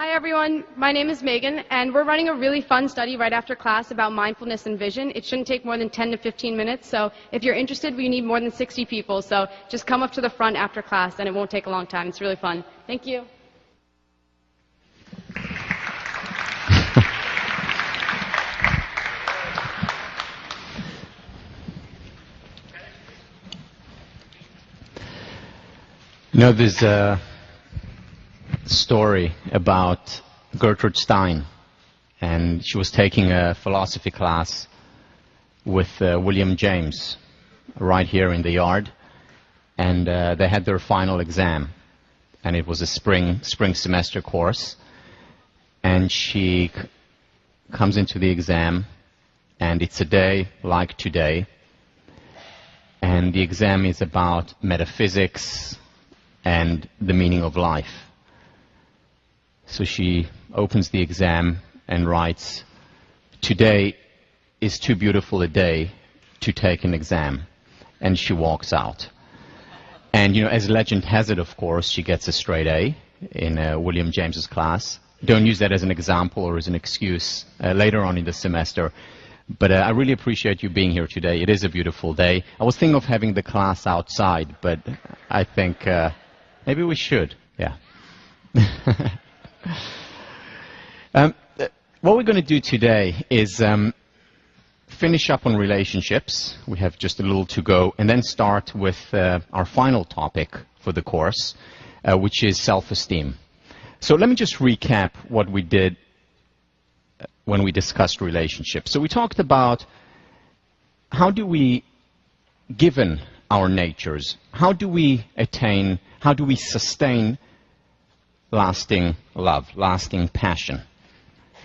Hi everyone, my name is Megan, and we're running a really fun study right after class about mindfulness and vision. It shouldn't take more than 10 to 15 minutes, so if you're interested, we need more than 60 people, so just come up to the front after class and it won't take a long time. It's really fun. Thank you. You know, there's a story about Gertrude Stein, and she was taking a philosophy class with William James right here in the yard, and they had their final exam, and it was a spring semester course, and she comes into the exam, and it's a day like today, and the exam is about metaphysics and the meaning of life. So she opens the exam and writes, "Today is too beautiful a day to take an exam." And she walks out. And, you know, as legend has it, of course, she gets a straight A in William James's class. Don't use that as an example or as an excuse later on in the semester. But I really appreciate you being here today. It is a beautiful day. I was thinking of having the class outside, but I think maybe we should. Yeah. What we're going to do today is finish up on relationships. We have just a little to go, and then start with our final topic for the course, which is self-esteem. So let me just recap what we did when we discussed relationships. So we talked about how do we, given our natures, how do we attain, how do we sustain lasting love, lasting passion,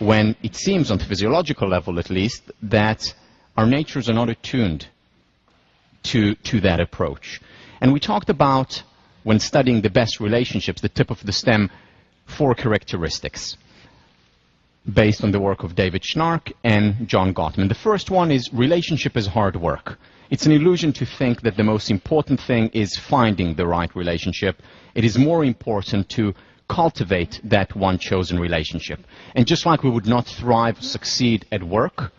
when it seems, on the physiological level at least, that our natures are not attuned to that approach. And we talked about, when studying the best relationships, the tip of the stem, 4 characteristics based on the work of David Schnark and John Gottman. The first one is relationship is hard work. It's an illusion to think that the most important thing is finding the right relationship. It is more important to cultivate that one chosen relationship. And just like we would not thrive, succeed at work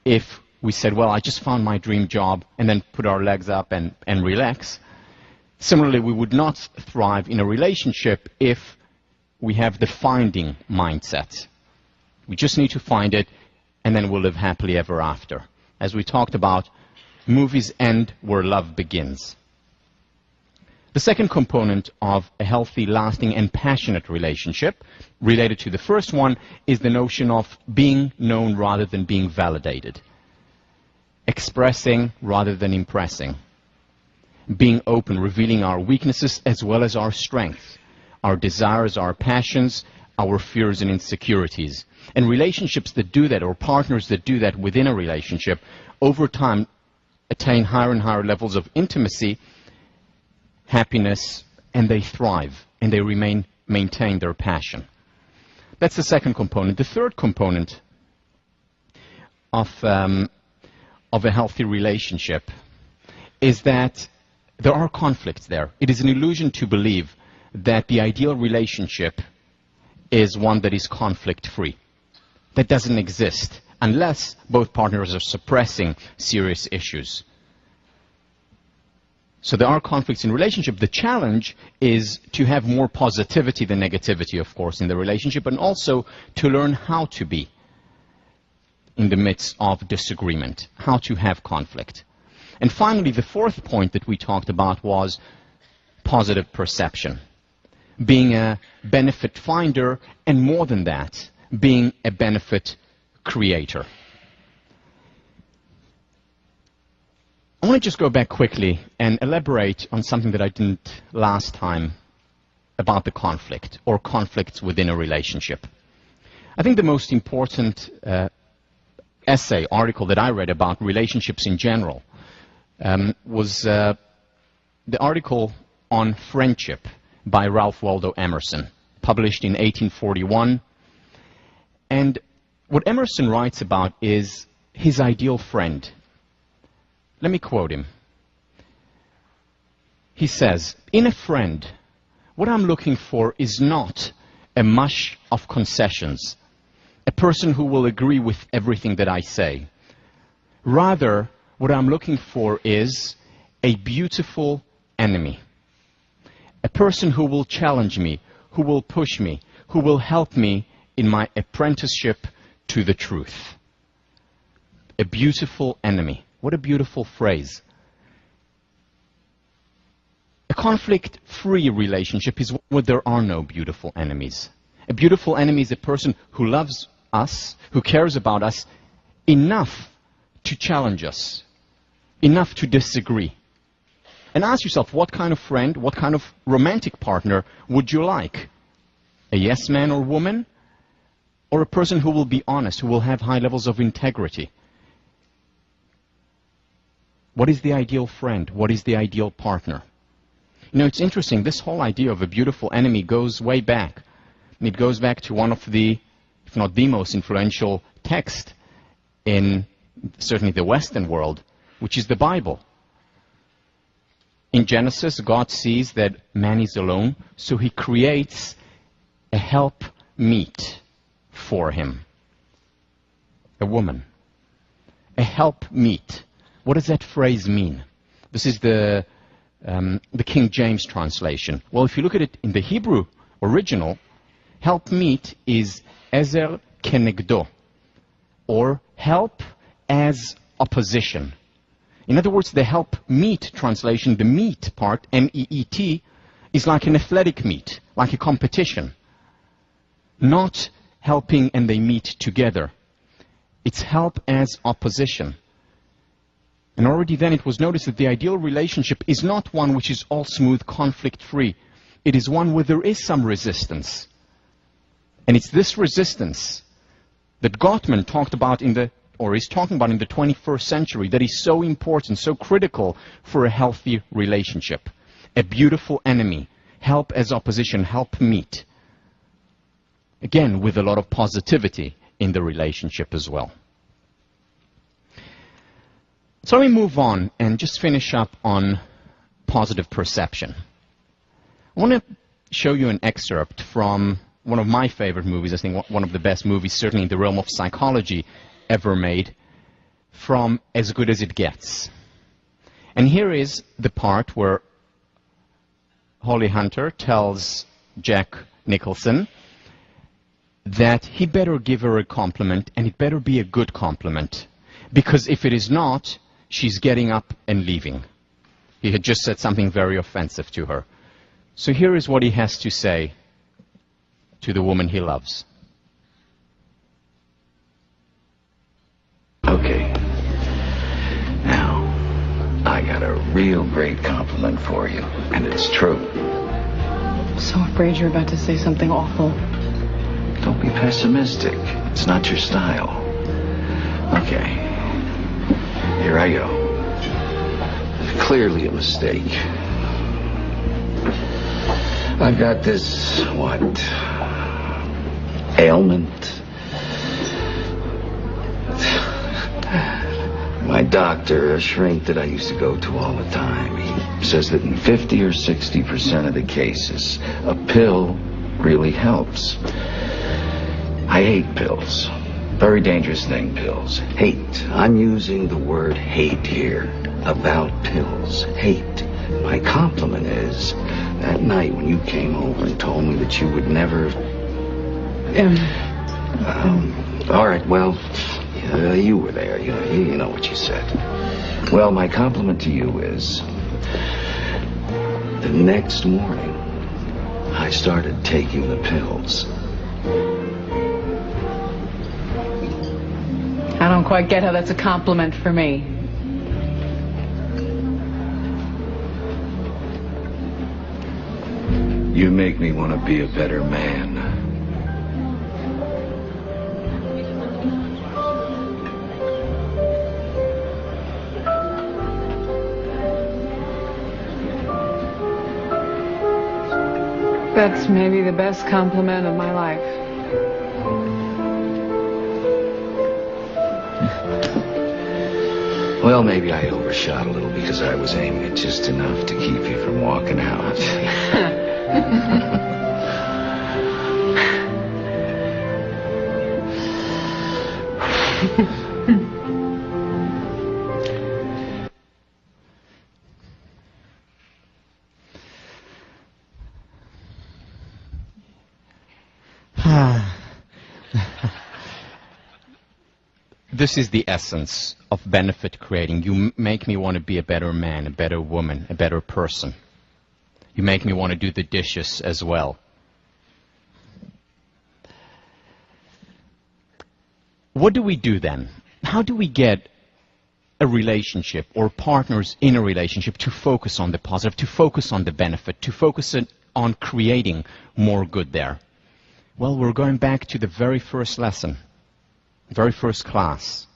if we said, well, I just found my dream job, and then put our legs up and relax. Similarly, we would not thrive in a relationship if we have the finding mindset. We just need to find it, and then we'll live happily ever after. As we talked about, movies end where love begins. The second component of a healthy, lasting, and passionate relationship, related to the first one, is the notion of being known rather than being validated. Expressing rather than impressing. Being open, revealing our weaknesses as well as our strengths, our desires, our passions, our fears and insecurities. And relationships that do that, or partners that do that within a relationship, over time attain higher and higher levels of intimacy, happiness, and they thrive, and they maintain their passion. That's the second component. The third component of a healthy relationship is that there are conflicts there. It is an illusion to believe that the ideal relationship is one that is conflict-free. That doesn't exist unless both partners are suppressing serious issues. So there are conflicts in relationship. The challenge is to have more positivity than negativity, of course, in the relationship, and also to learn how to be in the midst of disagreement, how to have conflict. And finally, the fourth point that we talked about was positive perception. Being a benefit finder, and more than that, being a benefit creator. I want to just go back quickly and elaborate on something that I didn't last time about the conflict, or conflicts within a relationship. I think the most important article that I read about relationships in general was the article on friendship by Ralph Waldo Emerson, published in 1841. And what Emerson writes about is his ideal friend. Let me quote him. He says, "In a friend, what I'm looking for is not a mush of concessions, a person who will agree with everything that I say. Rather, what I'm looking for is a beautiful enemy. A person who will challenge me, who will push me, who will help me in my apprenticeship to the truth. A beautiful enemy. What a beautiful phrase. A conflict-free relationship is where there are no beautiful enemies. A beautiful enemy is a person who loves us, who cares about us enough to challenge us, enough to disagree. And ask yourself, what kind of friend, what kind of romantic partner would you like? A yes man or woman? Or a person who will be honest, who will have high levels of integrity? What is the ideal friend? What is the ideal partner? You know, it's interesting, this whole idea of a beautiful enemy goes way back. It goes back to one of the, if not the most influential text in certainly the Western world, which is the Bible. In Genesis, God sees that man is alone, so he creates a helpmeet for him. A woman. A helpmeet. What does that phrase mean? This is the King James translation. Well, if you look at it in the Hebrew original, helpmeet is ezer kenegdo, or help as opposition. In other words, the helpmeet translation, the meet part, M-E-E-T, is like an athletic meet, like a competition. Not helping and they meet together. It's help as opposition. And already then it was noticed that the ideal relationship is not one which is all smooth, conflict-free. It is one where there is some resistance. And it's this resistance that Gottman talked about is talking about in the 21st century that is so important, so critical for a healthy relationship. A beautiful enemy. Help as opposition, help meet. Again, with a lot of positivity in the relationship as well. So let me move on and just finish up on positive perception. I want to show you an excerpt from one of my favorite movies, I think one of the best movies, certainly in the realm of psychology, ever made, from As Good as It Gets. And here is the part where Holly Hunter tells Jack Nicholson that he better give her a compliment, and it better be a good compliment, because if it is not, she's getting up and leaving. He had just said something very offensive to her. So here is what he has to say to the woman he loves. Okay. Now, I got a real great compliment for you, and it's true. I'm so afraid you're about to say something awful. Don't be pessimistic. It's not your style. Okay. Here I go. Clearly a mistake. I've got this, ailment? My doctor, a shrink that I used to go to all the time, he says that in 50 or 60% of the cases, a pill really helps. I hate pills. Very dangerous thing, pills. Hate. I'm using the word hate here. About pills. Hate. My compliment is, that night when you came over and told me that you would never... all right, well, you were there. You know what you said. Well, my compliment to you is, the next morning, I started taking the pills. I don't quite get how that's a compliment for me. You make me want to be a better man. That's maybe the best compliment of my life. Well, maybe I overshot a little because I was aiming at just enough to keep you from walking out. This is the essence of benefit creating. You make me want to be a better man, a better woman, a better person. You make me want to do the dishes as well. What do we do then? How do we get a relationship or partners in a relationship to focus on the positive, to focus on the benefit, to focus on creating more good there? Well, we're going back to the very first lesson, very first class,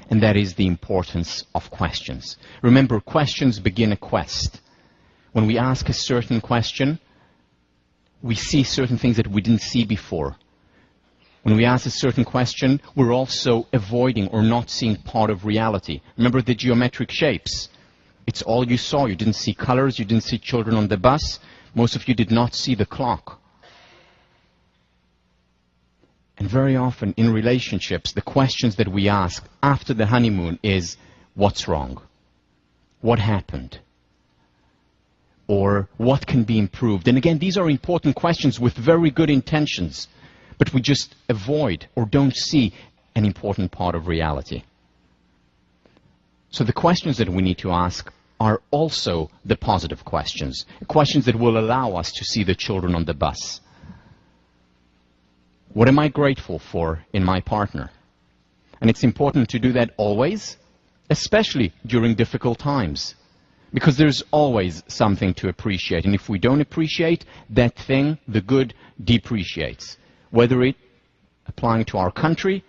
and that is the importance of questions. Remember, questions begin a quest. When we ask a certain question, we see certain things that we didn't see before. When we ask a certain question, we're also avoiding or not seeing part of reality. Remember the geometric shapes. It's all you saw. You didn't see colors. You didn't see children on the bus. Most of you did not see the clock. And very often in relationships, the questions that we ask after the honeymoon is, what's wrong? What happened? Or what can be improved? And again, these are important questions with very good intentions, but we just avoid or don't see an important part of reality. So the questions that we need to ask are also the positive questions, questions that will allow us to see the children on the bus. What am I grateful for in my partner? And it's important to do that always, especially during difficult times, because there's always something to appreciate. And if we don't appreciate that thing, the good depreciates, whether it applying to our country,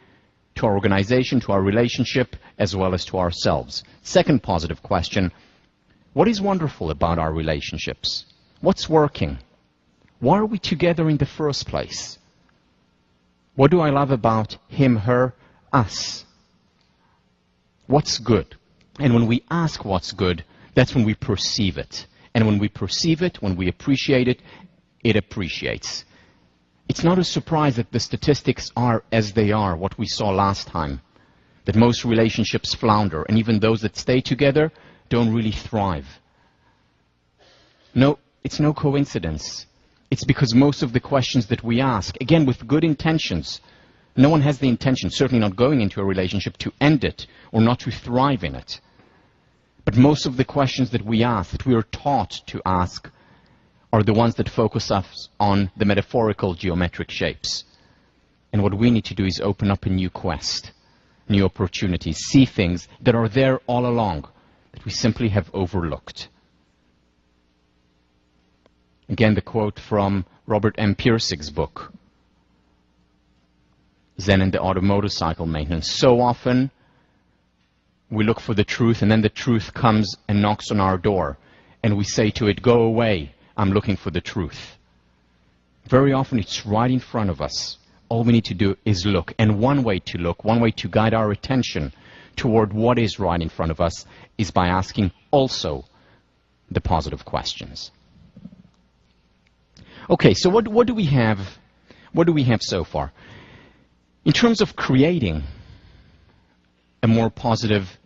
to our organization, to our relationship, as well as to ourselves. Second positive question, what is wonderful about our relationships? What's working? Why are we together in the first place? What do I love about him, her, us? What's good? And when we ask what's good, that's when we perceive it. And when we perceive it, when we appreciate it, it appreciates. It's not a surprise that the statistics are as they are, what we saw last time, that most relationships flounder, and even those that stay together don't really thrive. No, it's no coincidence. It's because most of the questions that we ask, again, with good intentions, no one has the intention, certainly not going into a relationship, to end it or not to thrive in it. But most of the questions that we ask, that we are taught to ask, are the ones that focus us on the metaphorical geometric shapes. And what we need to do is open up a new quest, new opportunities, see things that are there all along, that we simply have overlooked. Again, the quote from Robert M. Pirsig's book, Zen and the Art of Motorcycle Maintenance. So often, we look for the truth, and then the truth comes and knocks on our door, and we say to it, go away, I'm looking for the truth. Very often, it's right in front of us. All we need to do is look. And one way to look, one way to guide our attention toward what is right in front of us is by asking also the positive questions. Okay, so what do we have? What do we have so far? In terms of creating a more positive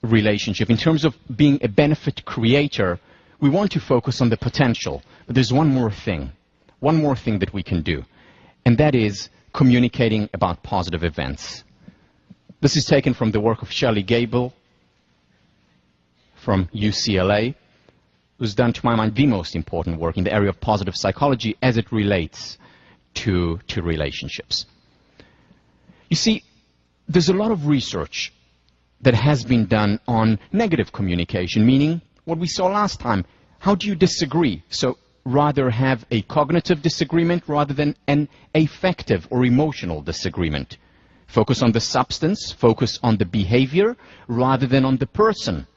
relationship, in terms of being a benefit creator, we want to focus on the potential. But there's one more thing that we can do, and that is communicating about positive events. This is taken from the work of Shelley Gable from UCLA, who's done, to my mind, the most important work in the area of positive psychology as it relates to relationships. You see, there's a lot of research that has been done on negative communication, meaning what we saw last time. How do you disagree? So rather have a cognitive disagreement rather than an affective or emotional disagreement. Focus on the substance, focus on the behavior rather than on the person,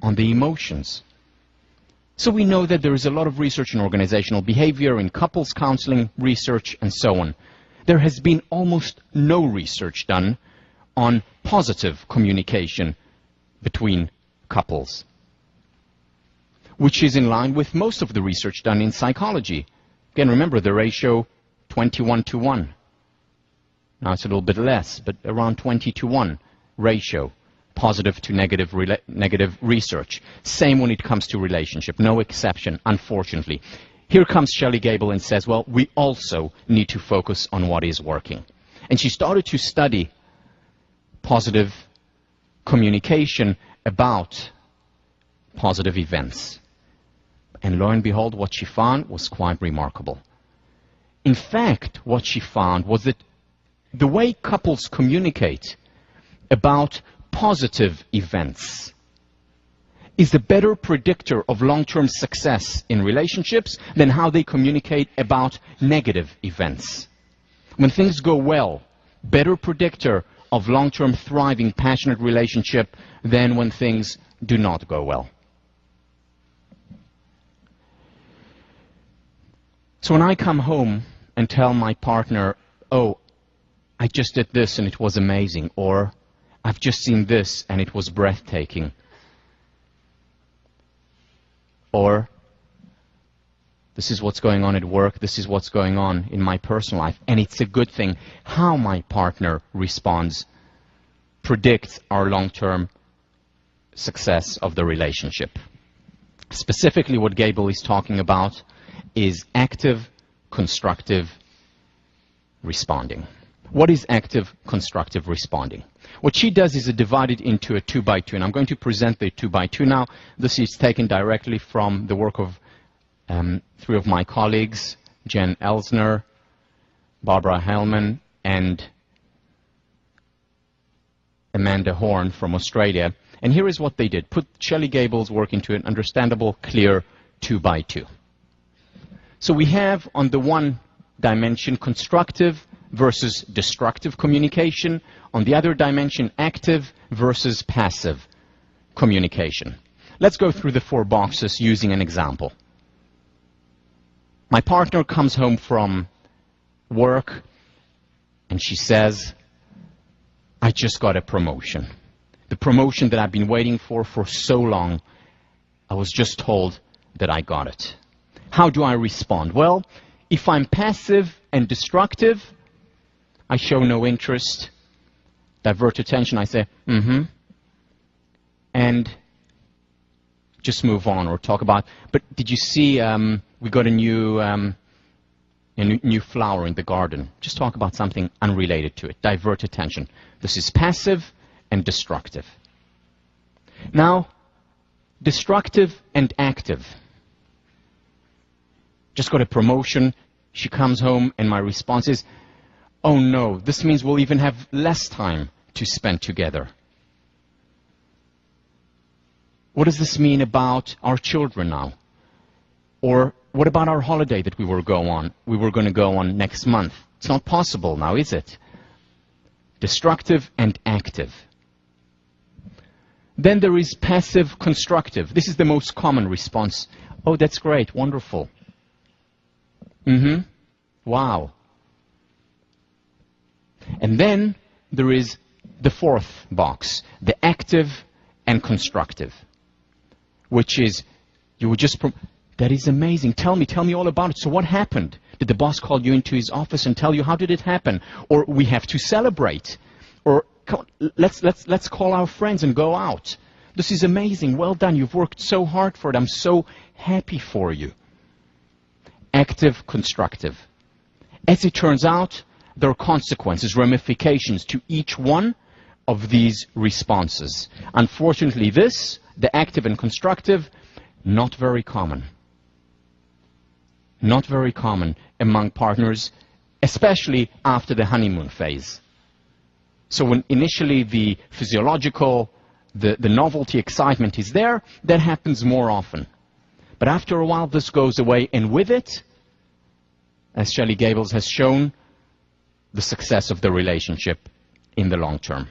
on the emotions. So we know that there is a lot of research in organizational behavior, in couples counseling research, and so on. There has been almost no research done on positive communication between couples, which is in line with most of the research done in psychology. Again, remember the ratio 21 to 1. Now it's a little bit less, but around 20-to-1 ratio, positive to negative research. Same when it comes to relationship, no exception, unfortunately. Here comes Shelley Gable and says, well, we also need to focus on what is working. And she started to study positive communication about positive events. And lo and behold, what she found was quite remarkable. In fact, what she found was that the way couples communicate about positive events is a better predictor of long-term success in relationships than how they communicate about negative events. When things go well, better predictor of long-term thriving, passionate relationship than when things do not go well. So when I come home and tell my partner, oh, I just did this and it was amazing, or I've just seen this and it was breathtaking, or this is what's going on at work, this is what's going on in my personal life, and it's a good thing, how my partner responds predicts our long-term success of the relationship. Specifically, what Gable is talking about is active, constructive responding. What is active, constructive responding? What she does is divide it into a 2x2, and I'm going to present the 2x2 now. This is taken directly from the work of three of my colleagues, Jen Elsner, Barbara Hellman, and Amanda Horn from Australia. And here is what they did. Put Shelley Gable's work into an understandable, clear 2x2. So we have on the one dimension constructive versus destructive communication. On the other dimension, active versus passive communication. Let's go through the 4 boxes using an example. My partner comes home from work and she says, I just got a promotion. The promotion that I've been waiting for so long. I was just told that I got it. How do I respond? Well, if I'm passive and destructive, I show no interest, divert attention, I say, and just move on or talk about, but did you see we got a new flower in the garden? Just talk about something unrelated to it, divert attention. This is passive and destructive. Now, destructive and active. Just got a promotion, she comes home, and my response is, oh no, this means we'll even have less time to spend together. What does this mean about our children now? Or what about our holiday that we were going to go on next month? It's not possible now, is it? Destructive and active. Then there is passive constructive. This is the most common response. Oh, that's great, wonderful. Wow. And then there is the 4th box, the active and constructive, which is, you would just, that is amazing. Tell me all about it. So what happened? Did the boss call you into his office and tell you how did it happen? Or we have to celebrate. Or let's call our friends and go out. This is amazing. Well done. You've worked so hard for it. I'm so happy for you. Active, constructive. As it turns out, there are consequences, ramifications to each one of these responses. Unfortunately, the active and constructive, not very common. Not very common among partners, especially after the honeymoon phase. So when initially the physiological, the novelty, excitement is there, that happens more often. But after a while, this goes away, and with it, as Shelley Gable has shown, the success of the relationship in the long term.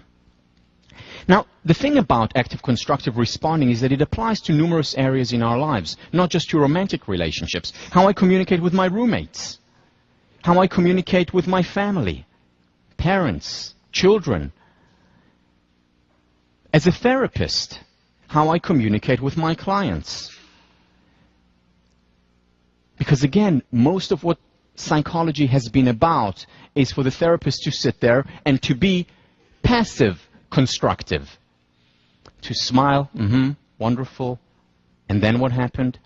Now, the thing about active constructive responding is that it applies to numerous areas in our lives, not just to romantic relationships. How I communicate with my roommates, how I communicate with my family, parents, children. As a therapist, how I communicate with my clients. Because again, most of what psychology has been about is for the therapist to sit there and to be passive constructive. To smile, wonderful, and then what happened?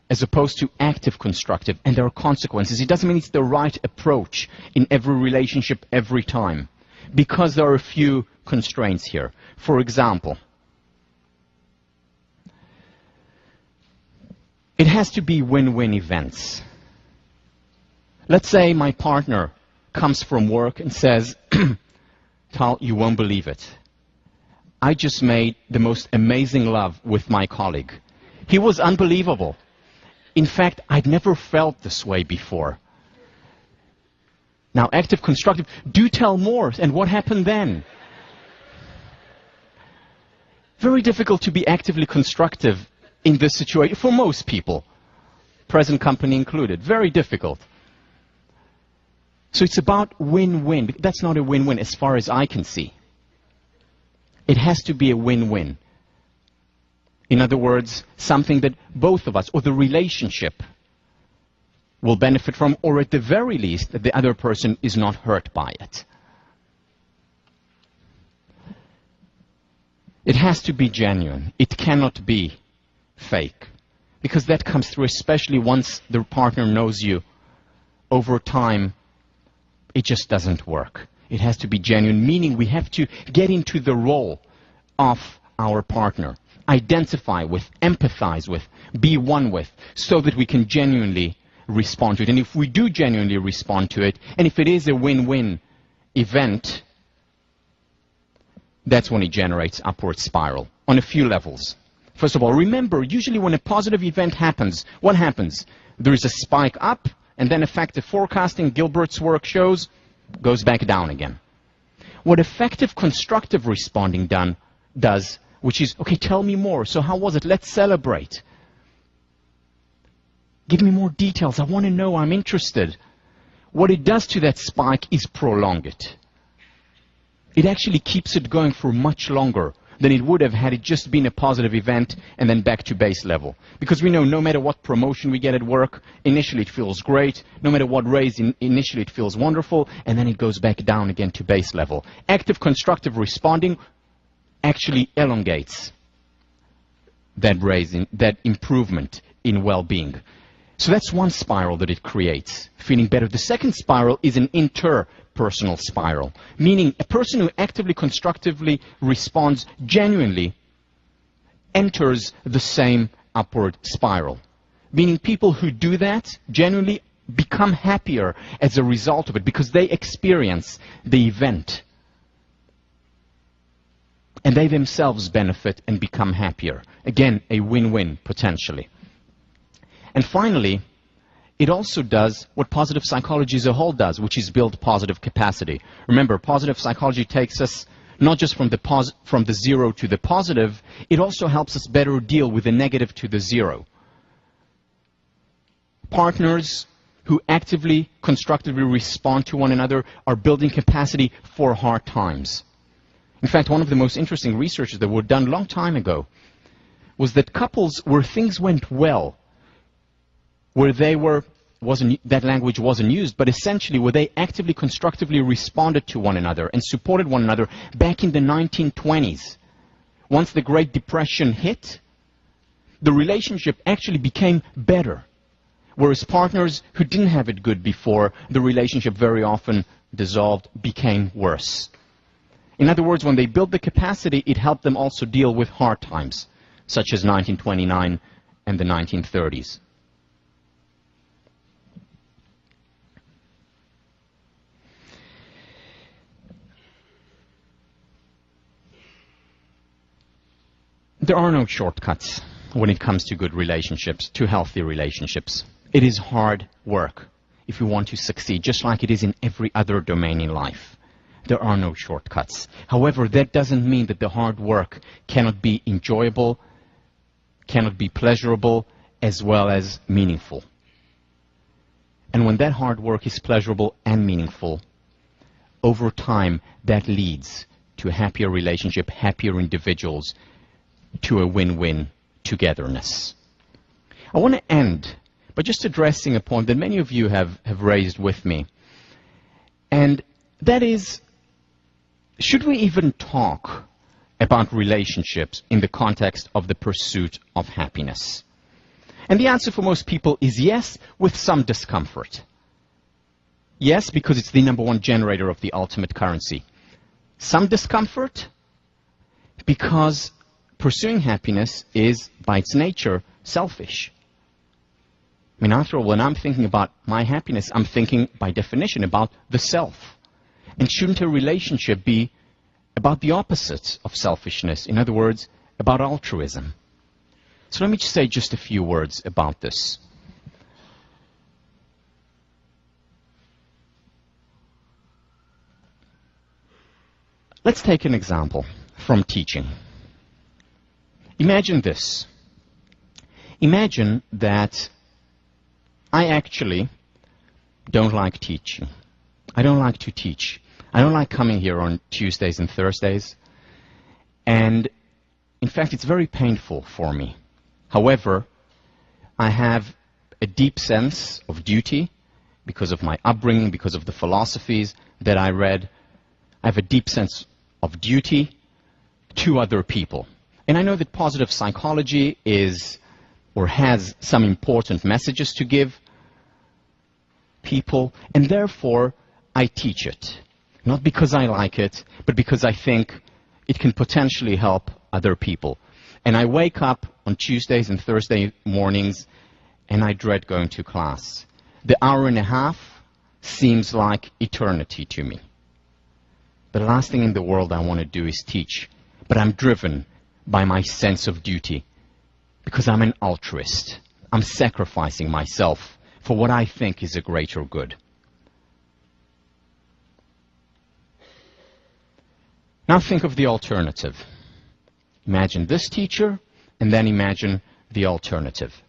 As opposed to active constructive, and there are consequences. It doesn't mean it's the right approach in every relationship every time, because there are a few constraints here. For example, it has to be win-win events. Let's say my partner comes from work and says, Tal, you won't believe it. I just made the most amazing love with my colleague. He was unbelievable. In fact, I'd never felt this way before. Now, active constructive, do tell more. And what happened then? Very difficult to be actively constructive in this situation for most people, present company included. Very difficult. So it's about win-win. That's not a win-win as far as I can see. It has to be a win-win. In other words, something that both of us, or the relationship, will benefit from, or at the very least, that the other person is not hurt by it. It has to be genuine. It cannot be fake. Because that comes through, especially once the partner knows you. Over time, it just doesn't work. It has to be genuine, meaning we have to get into the role of our partner. Identify with, empathize with, be one with, so that we can genuinely respond to it. And if we do genuinely respond to it, and if it is a win-win event, that's when it generates upward spiral on a few levels. First of all, remember, usually when a positive event happens, what happens? There is a spike up, and then effective forecasting, Gilbert's work shows, goes back down again. What effective constructive responding does, which is, okay, tell me more. So how was it? Let's celebrate. Give me more details. I want to know. I'm interested. What it does to that spike is prolong it. It actually keeps it going for much longer than it would have had it just been a positive event and then back to base level. Because we know no matter what promotion we get at work, initially it feels great. No matter what raise, initially it feels wonderful, and then it goes back down again to base level. Active constructive responding actually elongates that raising, that improvement in well-being. So that's one spiral that it creates, feeling better. The second spiral is an interpersonal spiral, meaning a person who actively, constructively responds genuinely enters the same upward spiral. Meaning people who do that genuinely become happier as a result of it because they experience the event. And they themselves benefit and become happier. Again, a win-win, potentially. And finally, it also does what positive psychology as a whole does, which is build positive capacity. Remember, positive psychology takes us not just from the zero to the positive, it also helps us better deal with the negative to the zero. Partners who actively, constructively respond to one another are building capacity for hard times. In fact, one of the most interesting researches that were done a long time ago was that couples where things went well, where they were, that language wasn't used, but essentially where they actively, constructively responded to one another and supported one another back in the 1920s. Once the Great Depression hit, the relationship actually became better. Whereas partners who didn't have it good before, the relationship very often dissolved, became worse. In other words, when they built the capacity, it helped them also deal with hard times, such as 1929 and the 1930s. There are no shortcuts when it comes to good relationships, to healthy relationships. It is hard work if you want to succeed, just like it is in every other domain in life. There are no shortcuts. However, that doesn't mean that the hard work cannot be enjoyable, cannot be pleasurable, as well as meaningful. And when that hard work is pleasurable and meaningful, over time, that leads to a happier relationship, happier individuals, to a win-win togetherness. I want to end but just addressing a point that many of you have raised with me. And that is, should we even talk about relationships in the context of the pursuit of happiness? And the answer for most people is yes, with some discomfort. Yes, because it's the #1 generator of the ultimate currency. Some discomfort because pursuing happiness is, by its nature, selfish. I mean, after all, when I'm thinking about my happiness, I'm thinking, by definition, about the self. And shouldn't a relationship be about the opposite of selfishness? In other words, about altruism. So let me just say just a few words about this. Let's take an example from teaching. Imagine this. Imagine that I actually don't like teaching. I don't like to teach. I don't like coming here on Tuesdays and Thursdays. And in fact, it's very painful for me. However, I have a deep sense of duty because of my upbringing, because of the philosophies that I read. I have a deep sense of duty to other people. And I know that positive psychology is or has some important messages to give people, and therefore I teach it. Not because I like it, but because I think it can potentially help other people. And I wake up on Tuesdays and Thursday mornings and I dread going to class. The hour and a half seems like eternity to me. The last thing in the world I want to do is teach, but I'm driven by my sense of duty because I'm an altruist. I'm sacrificing myself for what I think is a greater good. Now think of the alternative. Imagine this teacher, and then imagine the alternative.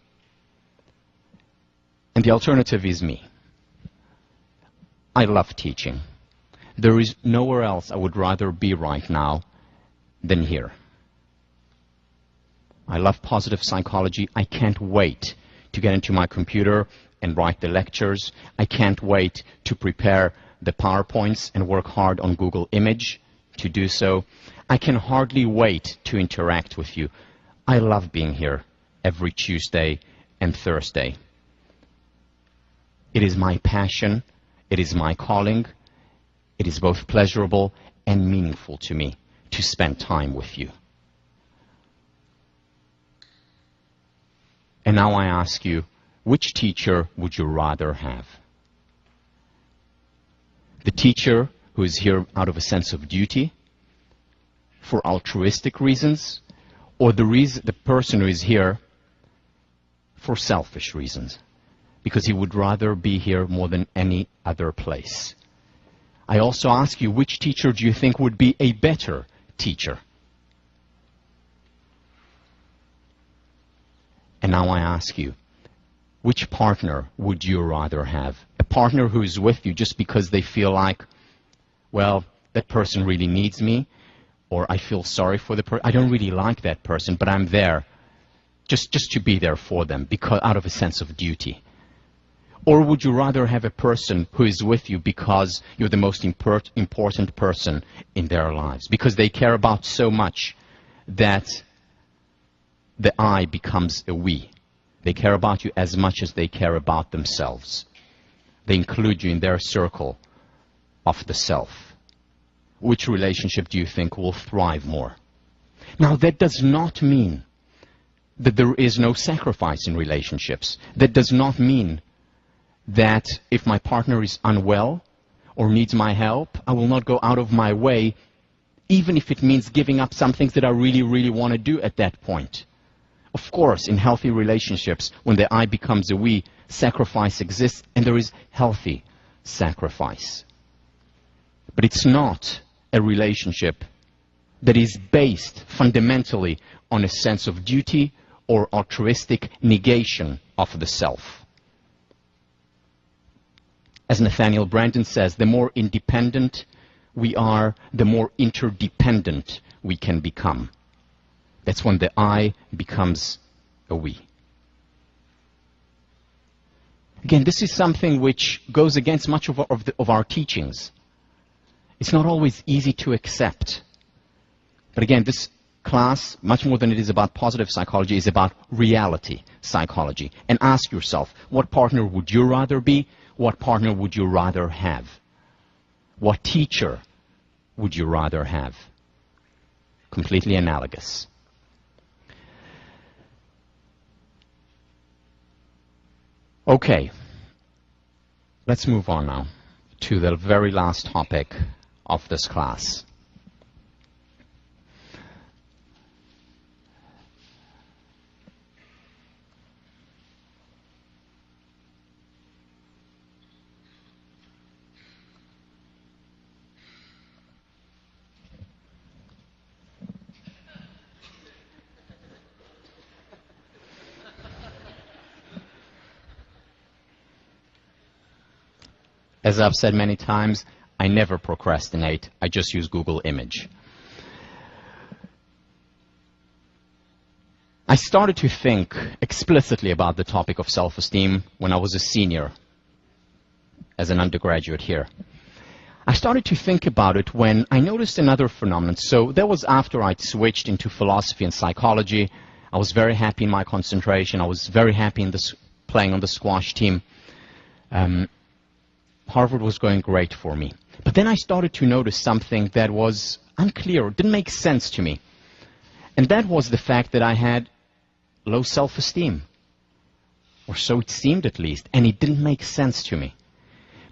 And the alternative is me. I love teaching. There is nowhere else I would rather be right now than here. I love positive psychology. I can't wait to get into my computer and write the lectures. I can't wait to prepare the PowerPoints and work hard on Google Image to do so. I can hardly wait to interact with you. I love being here every Tuesday and Thursday. It is my passion. It is my calling. It is both pleasurable and meaningful to me to spend time with you. And now I ask you, which teacher would you rather have? The teacher who is here out of a sense of duty, for altruistic reasons, or the person who is here for selfish reasons, because he would rather be here more than any other place. I also ask you, which teacher do you think would be a better teacher? And now I ask you, which partner would you rather have? A partner who is with you just because they feel like, well, that person really needs me, or I feel sorry for the person. I don't really like that person, but I'm there just to be there for them because out of a sense of duty. Or would you rather have a person who is with you because you're the most important person in their lives, because they care about so much that the I becomes a we. They care about you as much as they care about themselves. They include you in their circle of the self. Which relationship do you think will thrive more? Now, that does not mean that there is no sacrifice in relationships. That does not mean that if my partner is unwell or needs my help, I will not go out of my way, even if it means giving up some things that I really, really want to do at that point. Of course, in healthy relationships, when the I becomes a we, sacrifice exists, and there is healthy sacrifice. But it's not a relationship that is based fundamentally on a sense of duty or altruistic negation of the self. As Nathaniel Branden says, the more independent we are, the more interdependent we can become. That's when the I becomes a we. Again, this is something which goes against much of our teachings. It's not always easy to accept. But again, this class, much more than it is about positive psychology, is about reality psychology. And ask yourself, what partner would you rather be? What partner would you rather have? What teacher would you rather have? Completely analogous. Okay, let's move on now to the very last topic of this class. As I've said many times, I never procrastinate. I just use Google Image. I started to think explicitly about the topic of self-esteem when I was a senior, as an undergraduate here. I started to think about it when I noticed another phenomenon. So that was after I'd switched into philosophy and psychology. I was very happy in my concentration. I was very happy in playing on the squash team. Harvard was going great for me. But then I started to notice something that was unclear, didn't make sense to me. And that was the fact that I had low self-esteem. Or so it seemed at least. And it didn't make sense to me.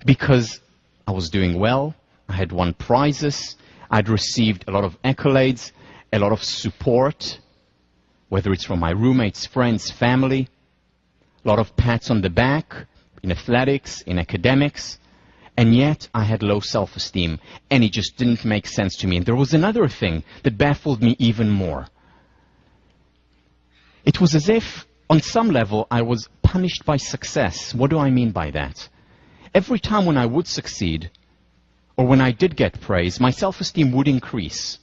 Because I was doing well, I had won prizes, I'd received a lot of accolades, a lot of support, whether it's from my roommates, friends, family, a lot of pats on the back, in athletics, in academics. And yet I had low self-esteem, and it just didn't make sense to me. And there was another thing that baffled me even more. It was as if, on some level, I was punished by success. What do I mean by that? Every time when I would succeed, or when I did get praise, my self-esteem would increase,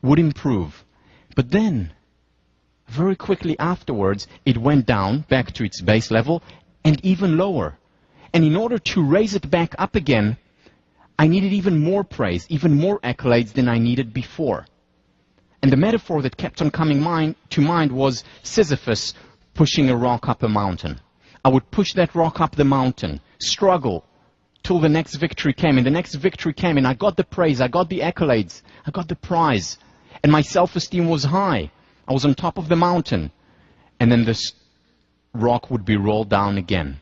would improve. But then, very quickly afterwards, it went down back to its base level, and even lower. And in order to raise it back up again, I needed even more praise, even more accolades than I needed before. And the metaphor that kept on coming to mind was Sisyphus pushing a rock up a mountain. I would push that rock up the mountain, struggle, till the next victory came. And the next victory came, and I got the praise, I got the accolades, I got the prize. And my self-esteem was high. I was on top of the mountain. And then this rock would be rolled down again.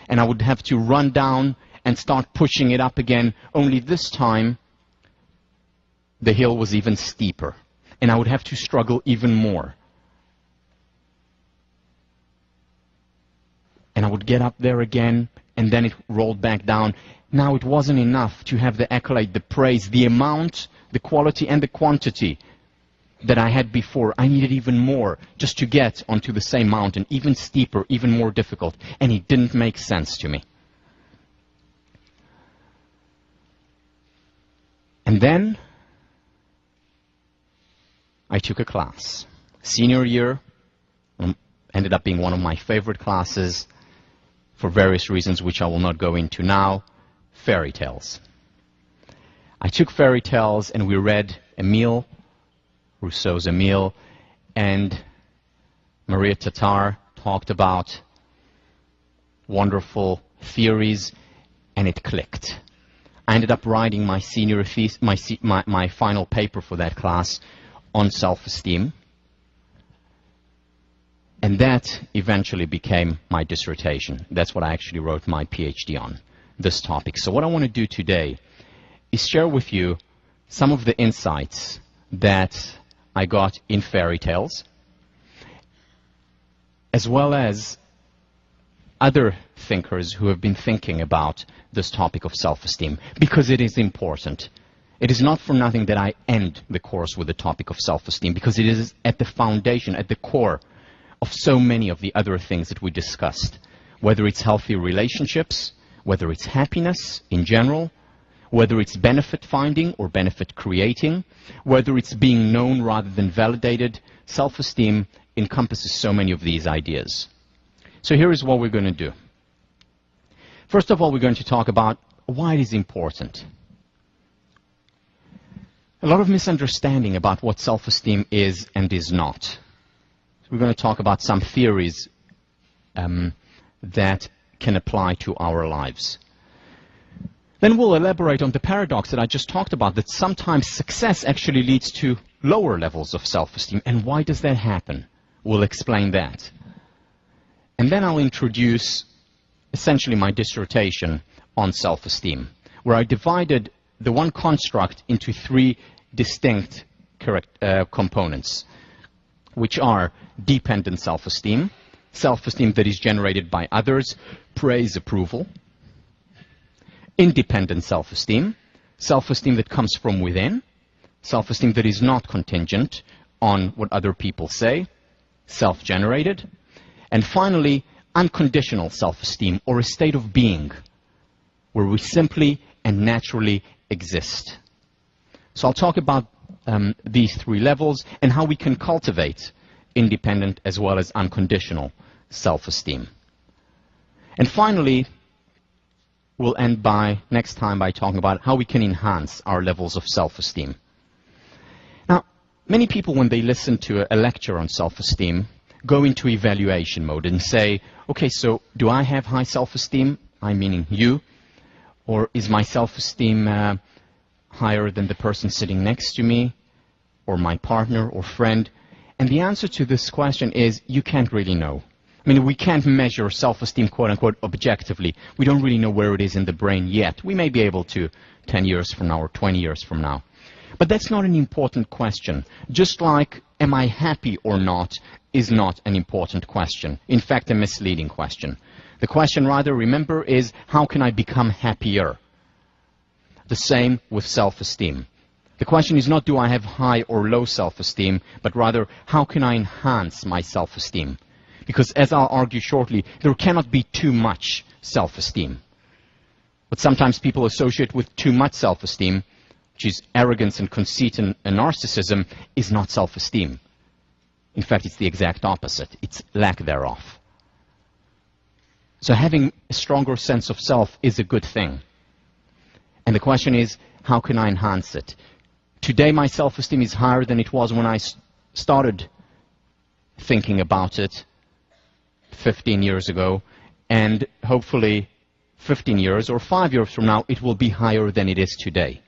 And I would have to run down and start pushing it up again, only this time the hill was even steeper. And I would have to struggle even more. And I would get up there again, and then it rolled back down. Now it wasn't enough to have the accolade, the praise, the amount, the quality and the quantity that I had before. I needed even more just to get onto the same mountain, even steeper, even more difficult. And it didn't make sense to me. And then I took a class. Senior year, ended up being one of my favorite classes for various reasons which I will not go into now, fairy tales. I took fairy tales and we read Emile, Rousseau's Emile, and Maria Tatar talked about wonderful theories, and it clicked. I ended up writing my senior my final paper for that class on self-esteem, and that eventually became my dissertation. That's what I actually wrote my PhD on, this topic. So what I want to do today is share with you some of the insights that I got in fairy tales, as well as other thinkers who have been thinking about this topic of self-esteem, because it is important. It is not for nothing that I end the course with the topic of self-esteem, because it is at the foundation, at the core of so many of the other things that we discussed, whether it's healthy relationships, whether it's happiness in general, whether it's benefit finding or benefit creating, whether it's being known rather than validated. Self-esteem encompasses so many of these ideas. So here is what we're going to do. First of all, we're going to talk about why it is important. A lot of misunderstanding about what self-esteem is and is not. So we're going to talk about some theories that can apply to our lives. Then we'll elaborate on the paradox that I just talked about, that sometimes success actually leads to lower levels of self-esteem. And why does that happen? We'll explain that. And then I'll introduce essentially my dissertation on self-esteem, where I divided the one construct into three distinct components, which are dependent self-esteem, self-esteem that is generated by others, praise, approval; independent self-esteem, self-esteem that comes from within, self-esteem that is not contingent on what other people say, self-generated; and finally, unconditional self-esteem, or a state of being where we simply and naturally exist. So I'll talk about these three levels and how we can cultivate independent as well as unconditional self-esteem. And finally, we'll end next time by talking about how we can enhance our levels of self-esteem. Now, many people, when they listen to a lecture on self-esteem, go into evaluation mode and say, okay, so do I have high self-esteem? I meaning you. Or is my self-esteem higher than the person sitting next to me, or my partner or friend? And the answer to this question is you can't really know. I mean, we can't measure self-esteem, quote-unquote, objectively. We don't really know where it is in the brain yet. We may be able to 10 years from now or 20 years from now. But that's not an important question. Just like, am I happy or not, is not an important question. In fact, a misleading question. The question, rather, remember, is how can I become happier? The same with self-esteem. The question is not do I have high or low self-esteem, but rather how can I enhance my self-esteem? Because as I'll argue shortly, there cannot be too much self-esteem. What sometimes people associate with too much self-esteem, which is arrogance and conceit and narcissism, is not self-esteem. In fact, it's the exact opposite. It's lack thereof. So having a stronger sense of self is a good thing. And the question is, how can I enhance it? Today, my self-esteem is higher than it was when I started thinking about it 15 years ago. And hopefully 15 years or 5 years from now, it will be higher than it is today.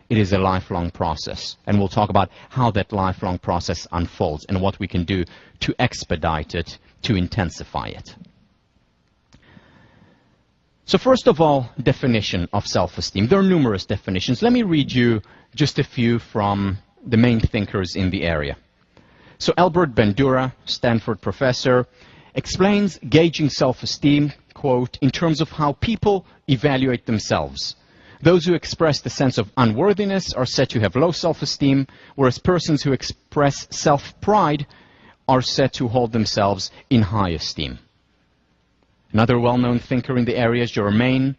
It is a lifelong process. And we'll talk about how that lifelong process unfolds and what we can do to expedite it, to intensify it. So first of all, definition of self-esteem. There are numerous definitions. Let me read you just a few from the main thinkers in the area. So Albert Bandura, Stanford professor, explains gauging self-esteem, quote, in terms of how people evaluate themselves. Those who express the sense of unworthiness are said to have low self-esteem, whereas persons who express self-pride are said to hold themselves in high esteem. Another well-known thinker in the area, Germain,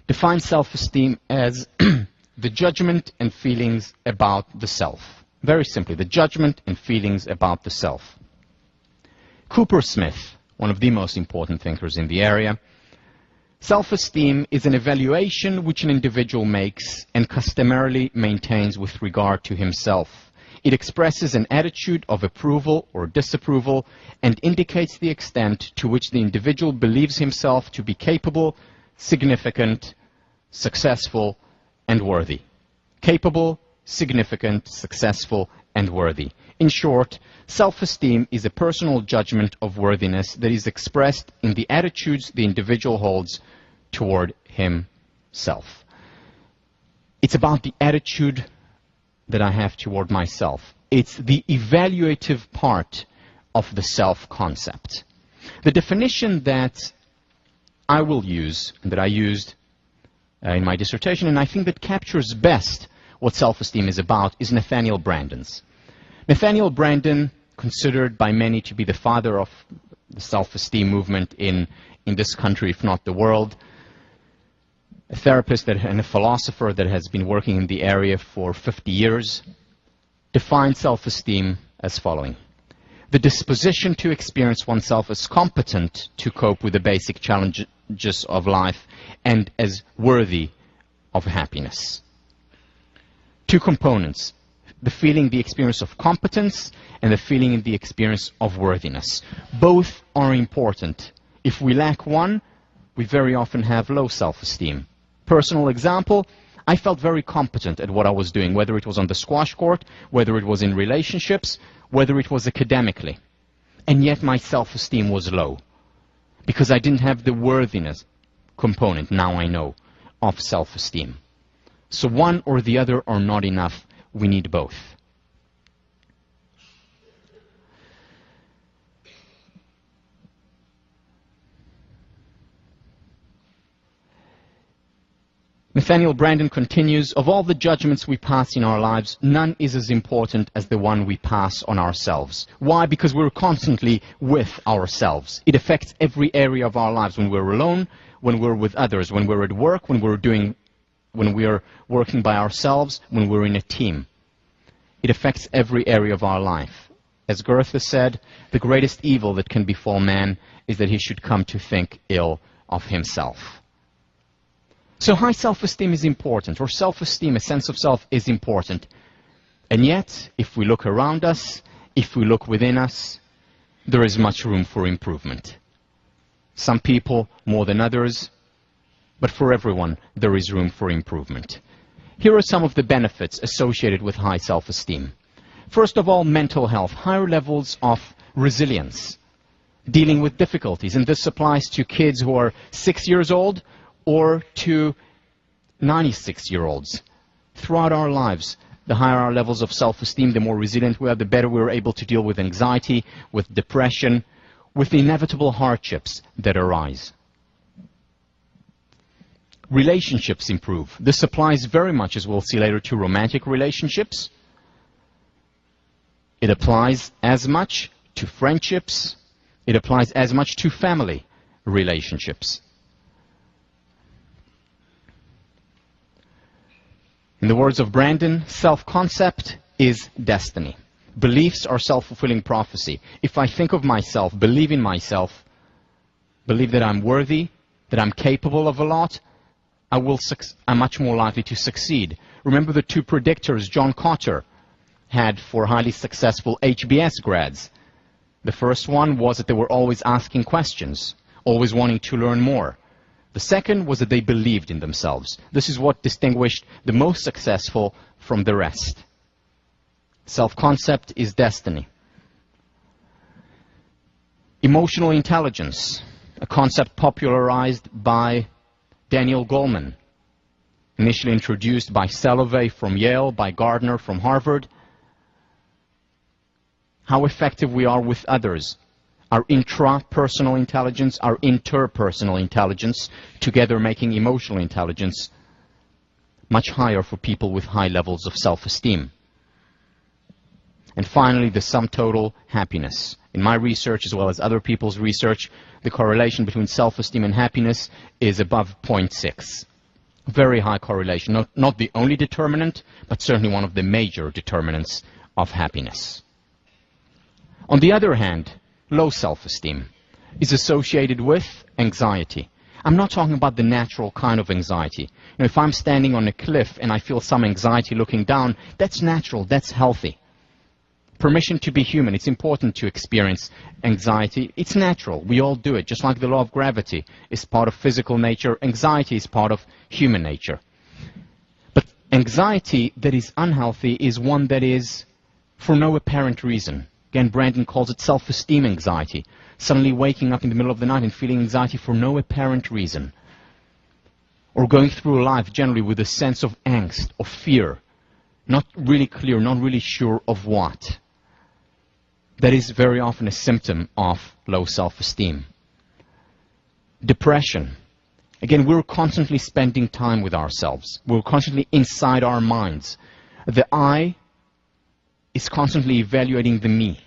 defines self-esteem as the judgment and feelings about the self. Very simply, the judgment and feelings about the self. Cooper Smith, one of the most important thinkers in the area, self-esteem is an evaluation which an individual makes and customarily maintains with regard to himself. It expresses an attitude of approval or disapproval and indicates the extent to which the individual believes himself to be capable, significant, successful, and worthy. Capable, significant, successful, and worthy. In short, self-esteem is a personal judgment of worthiness that is expressed in the attitudes the individual holds toward himself. It's about the attitude that I have toward myself. It's the evaluative part of the self-concept. The definition that I will use, and that I used in my dissertation, and I think that captures best what self-esteem is about, is Nathaniel Branden's. Nathaniel Branden, considered by many to be the father of the self-esteem movement in this country, if not the world, a therapist and a philosopher that has been working in the area for 50 years, defines self-esteem as following. The disposition to experience oneself as competent to cope with the basic just of life, and as worthy of happiness. Two components: the feeling, the experience of competence, and the feeling and the experience of worthiness. Both are important. If we lack one, we very often have low self-esteem. Personal example, I felt very competent at what I was doing, whether it was on the squash court, whether it was in relationships, whether it was academically. And yet my self-esteem was low, because I didn't have the worthiness component, now I know, of self-esteem. So one or the other are not enough. We need both. Nathaniel Branden continues, of all the judgments we pass in our lives, none is as important as the one we pass on ourselves. Why? Because we're constantly with ourselves. It affects every area of our lives, when we're alone, when we're with others, when we're at work, when we're working by ourselves, when we're in a team. It affects every area of our life. As Goethe said, the greatest evil that can befall man is that he should come to think ill of himself. So high self-esteem is important, or self-esteem, a sense of self, is important. And yet, if we look around us, if we look within us, there is much room for improvement. Some people more than others, but for everyone, there is room for improvement. Here are some of the benefits associated with high self-esteem. First of all, mental health, higher levels of resilience, dealing with difficulties. And this applies to kids who are 6 years old or to 96-year-olds. Throughout our lives, the higher our levels of self-esteem, the more resilient we are, the better we're able to deal with anxiety, with depression, with the inevitable hardships that arise. Relationships improve. This applies very much, as we'll see later, to romantic relationships. It applies as much to friendships. It applies as much to family relationships. In the words of Branden, self-concept is destiny. Beliefs are self-fulfilling prophecy. If I think of myself, believe in myself, believe that I'm worthy, that I'm capable of a lot, I'm much more likely to succeed. Remember the two predictors John Cotter had for highly successful HBS grads. The first one was that they were always asking questions, always wanting to learn more. The second was that they believed in themselves. This is what distinguished the most successful from the rest. Self-concept is destiny. Emotional intelligence, a concept popularized by Daniel Goleman, initially introduced by Salovey from Yale, by Gardner from Harvard. How effective we are with others. Our intrapersonal intelligence, our interpersonal intelligence, together making emotional intelligence much higher for people with high levels of self-esteem. And finally, the sum total not In my research, as well as other people's research, the correlation between self-esteem and happiness is above 0.6. Very high correlation, not the only determinant, but certainly one of the major determinants of happiness. On the other hand, low self-esteem is associated with anxiety. I'm not talking about the natural kind of anxiety. You know, if I'm standing on a cliff and I feel some anxiety looking down, that's natural, that's healthy. Permission to be human. It's important to experience anxiety. It's natural. We all do it. Just like the law of gravity is part of physical nature, anxiety is part of human nature. But anxiety that is unhealthy is one that is for no apparent reason. Again, Branden calls it self-esteem anxiety. Suddenly waking up in the middle of the night and feeling anxiety for no apparent reason. Or going through life generally with a sense of angst, of fear. Not really clear, not really sure of what. That is very often a symptom of low self-esteem. Depression. Again, we're constantly spending time with ourselves. We're constantly inside our minds. The I is constantly evaluating the me.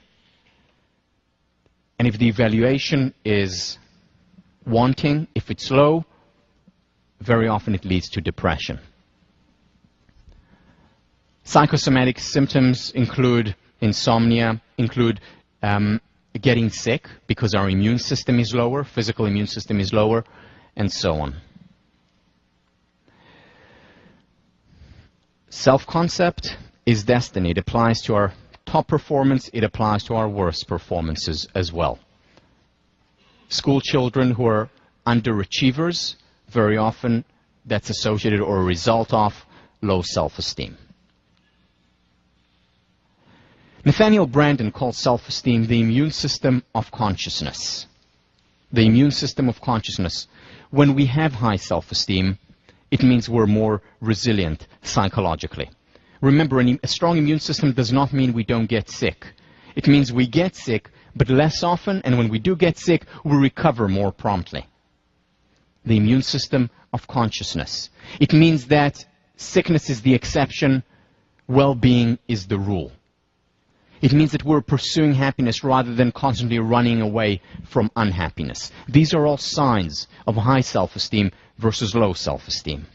And if the evaluation is wanting, if it's low, very often it leads to depression. Psychosomatic symptoms include insomnia, include getting sick because our immune system is lower, physical immune system is lower, and so on. Self-concept is destiny. It applies to our top performance. It applies to our worst performances as well. School children who are underachievers, very often that's associated or a result of low self-esteem. Nathaniel Branden calls self-esteem the immune system of consciousness. The immune system of consciousness. When we have high self-esteem, it means we're more resilient psychologically. Remember, a strong immune system does not mean we don't get sick. It means we get sick, but less often, and when we do get sick, we recover more promptly. The immune system of consciousness. It means that sickness is the exception, well-being is the rule. It means that we're pursuing happiness rather than constantly running away from unhappiness. These are all signs of high self-esteem versus low self-esteem.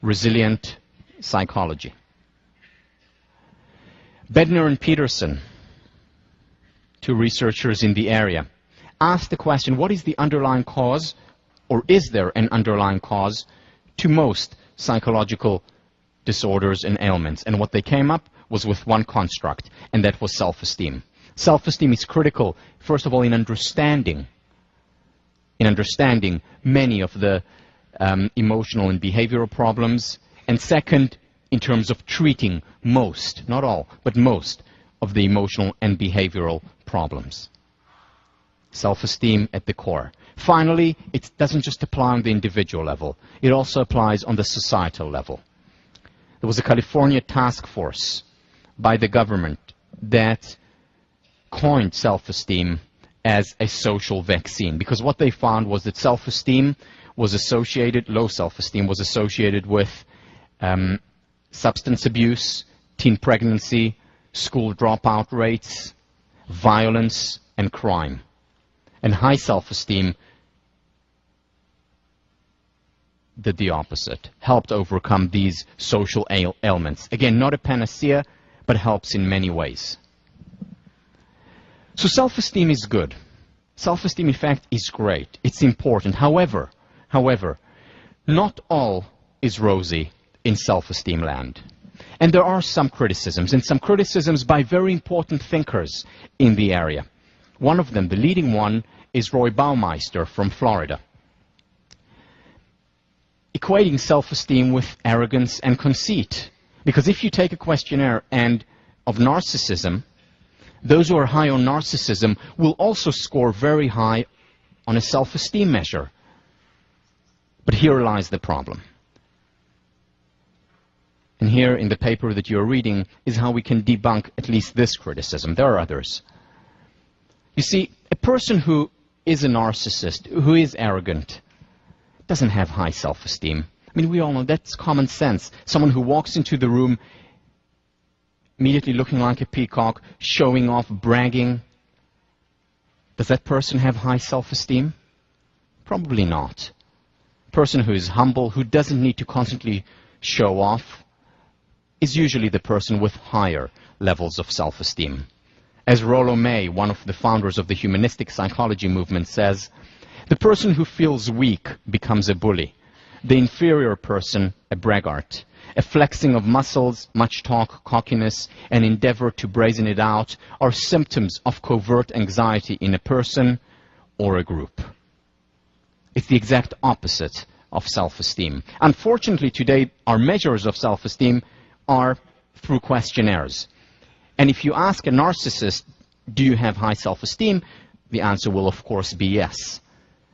Resilient psychology. Bednar and Peterson, two researchers in the area, asked the question, what is the underlying cause, or is there an underlying cause, to most psychological disorders and ailments? And what they came up was with one construct, and that was self-esteem. Self-esteem is critical, first of all, in understanding many of the emotional and behavioral problems, and second, in terms of treating most, not all, but most of the emotional and behavioral problems. Self-esteem at the core. Finally, it doesn't just apply on the individual level. It also applies on the societal level. There was a California task force by the government that coined self-esteem as a social vaccine, because what they found was that self-esteem was associated, low self-esteem was associated with substance abuse, teen pregnancy, school dropout rates, violence, and crime. And high self-esteem did the opposite, helped overcome these social ailments. Again, not a panacea, but helps in many ways. So self-esteem is good. Self-esteem, in fact, is great. It's important. However, not all is rosy in self-esteem land. And there are some criticisms, and some criticisms by very important thinkers in the area. One of them, the leading one, is Roy Baumeister from Florida, equating self-esteem with arrogance and conceit. Because if you take a questionnaire of narcissism, those who are high on narcissism will also score very high on a self-esteem measure. But here lies the problem. And here in the paper that you're reading is how we can debunk at least this criticism. There are others. You see, a person who is a narcissist, who is arrogant, doesn't have high self-esteem. I mean, we all know that's common sense. Someone who walks into the room immediately looking like a peacock, showing off, bragging. Does that person have high self-esteem? Probably not. A person who is humble, who doesn't need to constantly show off, is usually the person with higher levels of self-esteem. As Rollo May, one of the founders of the humanistic psychology movement, says, the person who feels weak becomes a bully, the inferior person a braggart. A flexing of muscles, much talk, cockiness, and endeavor to brazen it out are symptoms of covert anxiety in a person or a group. It's the exact opposite of self-esteem. Unfortunately, today, our measures of self-esteem are through questionnaires. And if you ask a narcissist, do you have high self-esteem? The answer will, of course, be yes.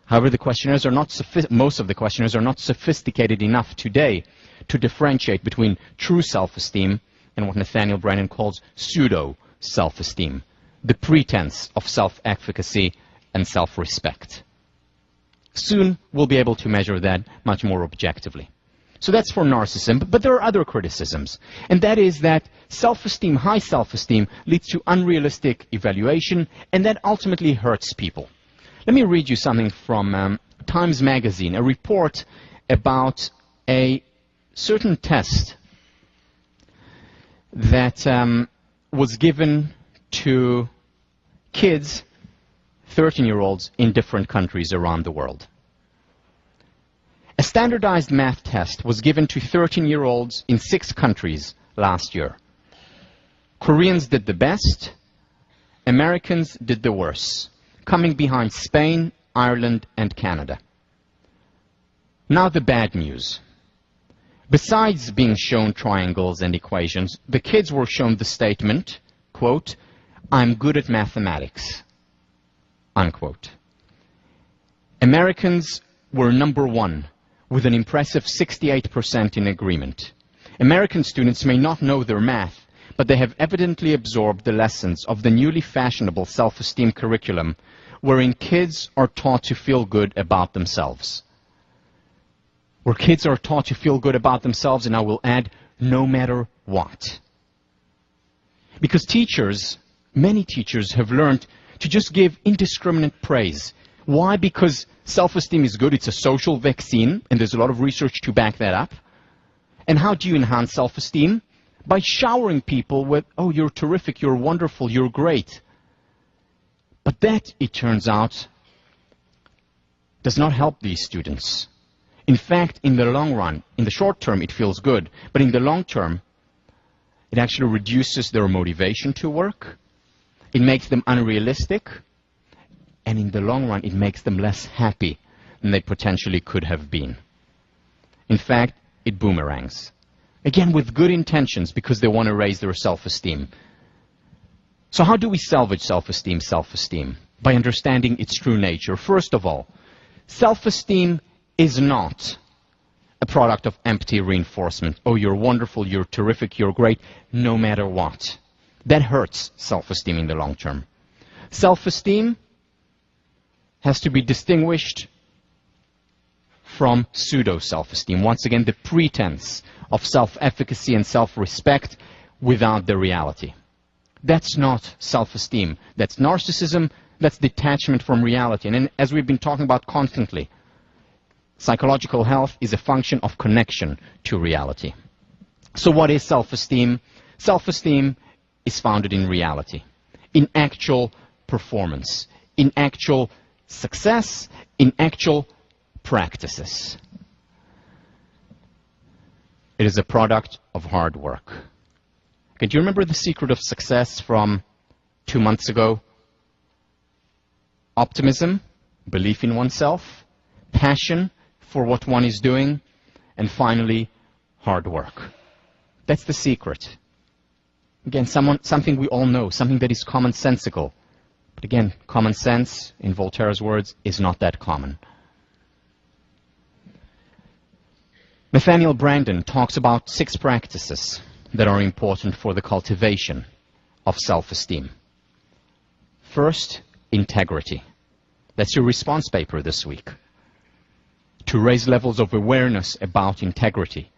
However, the questionnaires are not most of the questionnaires are not sophisticated enough today to differentiate between true self-esteem and what Nathaniel Branden calls pseudo-self-esteem, the pretense of self-efficacy and self-respect. Soon, we'll be able to measure that much more objectively. So that's for narcissism, but there are other criticisms, and that is that self-esteem, high self-esteem, leads to unrealistic evaluation, and that ultimately hurts people. Let me read you something from Times Magazine, a report about a certain test that was given to kids 13-year-olds in different countries around the world. A standardized math test was given to 13-year-olds in 6 countries last year. Koreans did the best, Americans did the worst, coming behind Spain, Ireland, and Canada. Now the bad news. Besides being shown triangles and equations, the kids were shown the statement, quote, "I'm good at mathematics," unquote. Americans were number 1 with an impressive 68% in agreement. American students may not know their math, but they have evidently absorbed the lessons of the newly fashionable self-esteem curriculum, wherein kids are taught to feel good about themselves. Where kids are taught to feel good about themselves, and I will add, no matter what. Because teachers, many teachers have learned to just give indiscriminate praise. Why? Because self-esteem is good. It's a social vaccine, and there's a lot of research to back that up. And how do you enhance self-esteem? By showering people with, "Oh, you're terrific, you're wonderful, you're great." But that, it turns out, does not help these students. In fact, in the long run, in the short term, it feels good. But in the long term, it actually reduces their motivation to work. It makes them unrealistic. And in the long run, it makes them less happy than they potentially could have been. In fact, it boomerangs. Again, with good intentions, because they want to raise their self-esteem. So how do we salvage self-esteem? Self-esteem by understanding its true nature. First of all, self-esteem is not a product of empty reinforcement. "Oh, you're wonderful, you're terrific, you're great," no matter what. That hurts self-esteem in the long term. Self-esteem has to be distinguished from pseudo-self-esteem. Once again, the pretense of self-efficacy and self-respect without the reality. That's not self-esteem. That's narcissism. That's detachment from reality. And as we've been talking about constantly, psychological health is a function of connection to reality. So what is self-esteem? Self-esteem is founded in reality, in actual performance, in actual success, in actual practices. It is a product of hard work. Okay, do you remember the secret of success from 2 months ago? Optimism, belief in oneself, passion for what one is doing, and finally, hard work. That's the secret. Again, something we all know, something that is commonsensical. But again, common sense, in Voltaire's words, is not that common. Nathaniel Branden talks about 6 practices that are important for the cultivation of self-esteem. First, integrity. That's your response paper this week. To raise levels of awareness about integrity.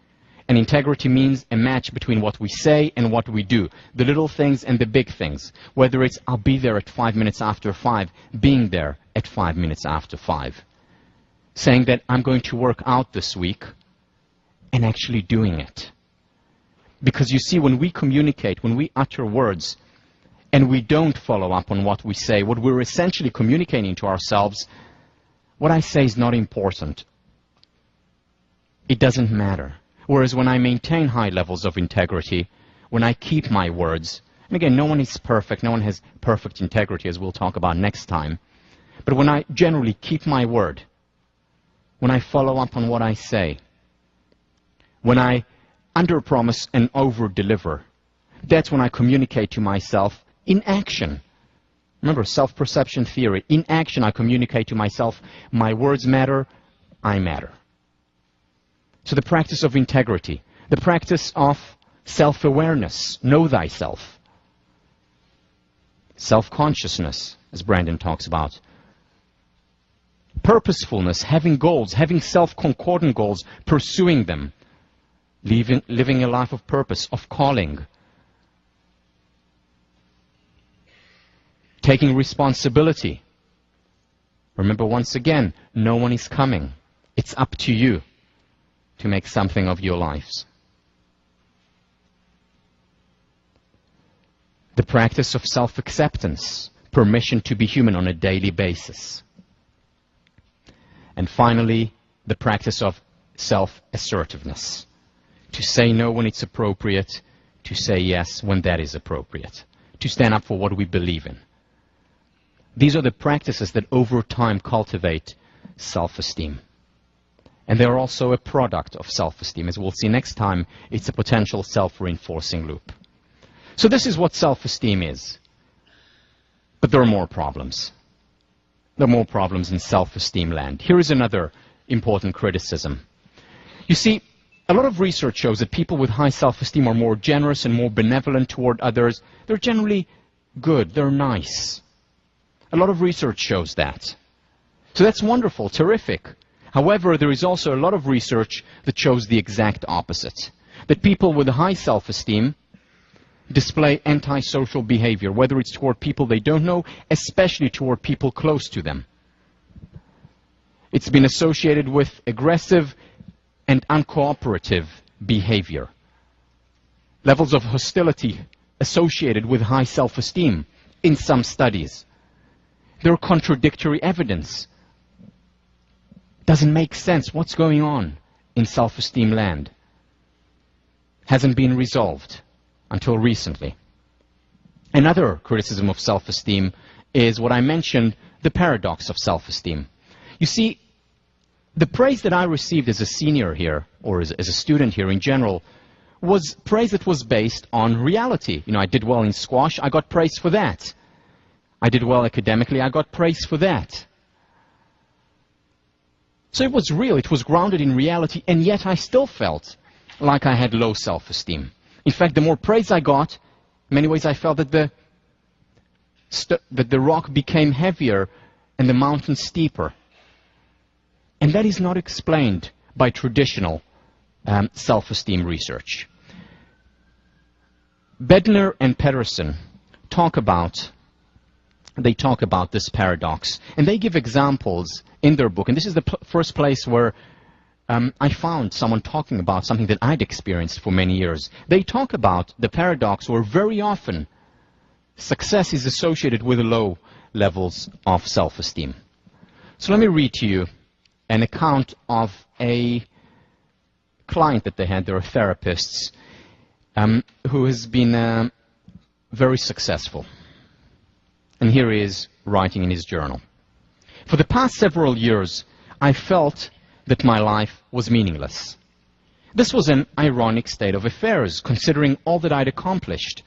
And integrity means a match between what we say and what we do. The little things and the big things. Whether it's, "I'll be there at 5 minutes after 5, being there at 5 minutes after 5. Saying that I'm going to work out this week and actually doing it. Because you see, when we communicate, when we utter words, and we don't follow up on what we say, what we're essentially communicating to ourselves, what I say is not important. It doesn't matter. Whereas when I maintain high levels of integrity, when I keep my words, and again, no one is perfect, no one has perfect integrity, as we'll talk about next time, but when I generally keep my word, when I follow up on what I say, when I underpromise and overdeliver, that's when I communicate to myself in action. Remember, self-perception theory. In action, I communicate to myself, my words matter, I matter. So the practice of integrity, the practice of self-awareness, know thyself. Self-consciousness, as Branden talks about. Purposefulness, having goals, having self-concordant goals, pursuing them. Living a life of purpose, of calling. Taking responsibility. Remember, once again, no one is coming. It's up to you to make something of your lives. The practice of self-acceptance, permission to be human on a daily basis. And finally, the practice of self-assertiveness. To say no when it's appropriate, to say yes when that is appropriate. To stand up for what we believe in. These are the practices that over time cultivate self-esteem. And they're also a product of self-esteem. As we'll see next time, it's a potential self-reinforcing loop. So this is what self-esteem is. But there are more problems. There are more problems in self-esteem land. Here is another important criticism. You see, a lot of research shows that people with high self-esteem are more generous and more benevolent toward others. They're generally good. They're nice. A lot of research shows that. So that's wonderful, terrific. However, there is also a lot of research that shows the exact opposite. That people with high self-esteem display antisocial behavior, whether it's toward people they don't know, especially toward people close to them. It's been associated with aggressive and uncooperative behavior. Levels of hostility associated with high self-esteem in some studies. There are contradictory evidence. Doesn't make sense. What's going on in self-esteem land? Hasn't been resolved until recently. Another criticism of self-esteem is what I mentioned, the paradox of self-esteem. You see, the praise that I received as a senior here, or as a student here in general, was praise that was based on reality. You know, I did well in squash, I got praise for that. I did well academically, I got praise for that. So it was real, it was grounded in reality, and yet I still felt like I had low self-esteem. In fact, the more praise I got, in many ways I felt that the rock became heavier and the mountain steeper. And that is not explained by traditional self-esteem research. Bednar and Pedersen talk about this paradox, and they give examples in their book, and this is the first place where I found someone talking about something that I'd experienced for many years. They talk about the paradox where very often success is associated with low levels of self-esteem. So let me read to you an account of a client that they had. They're therapists who has been very successful. And here he is writing in his journal. For the past several years, I felt that my life was meaningless. This was an ironic state of affairs, considering all that I'd accomplished.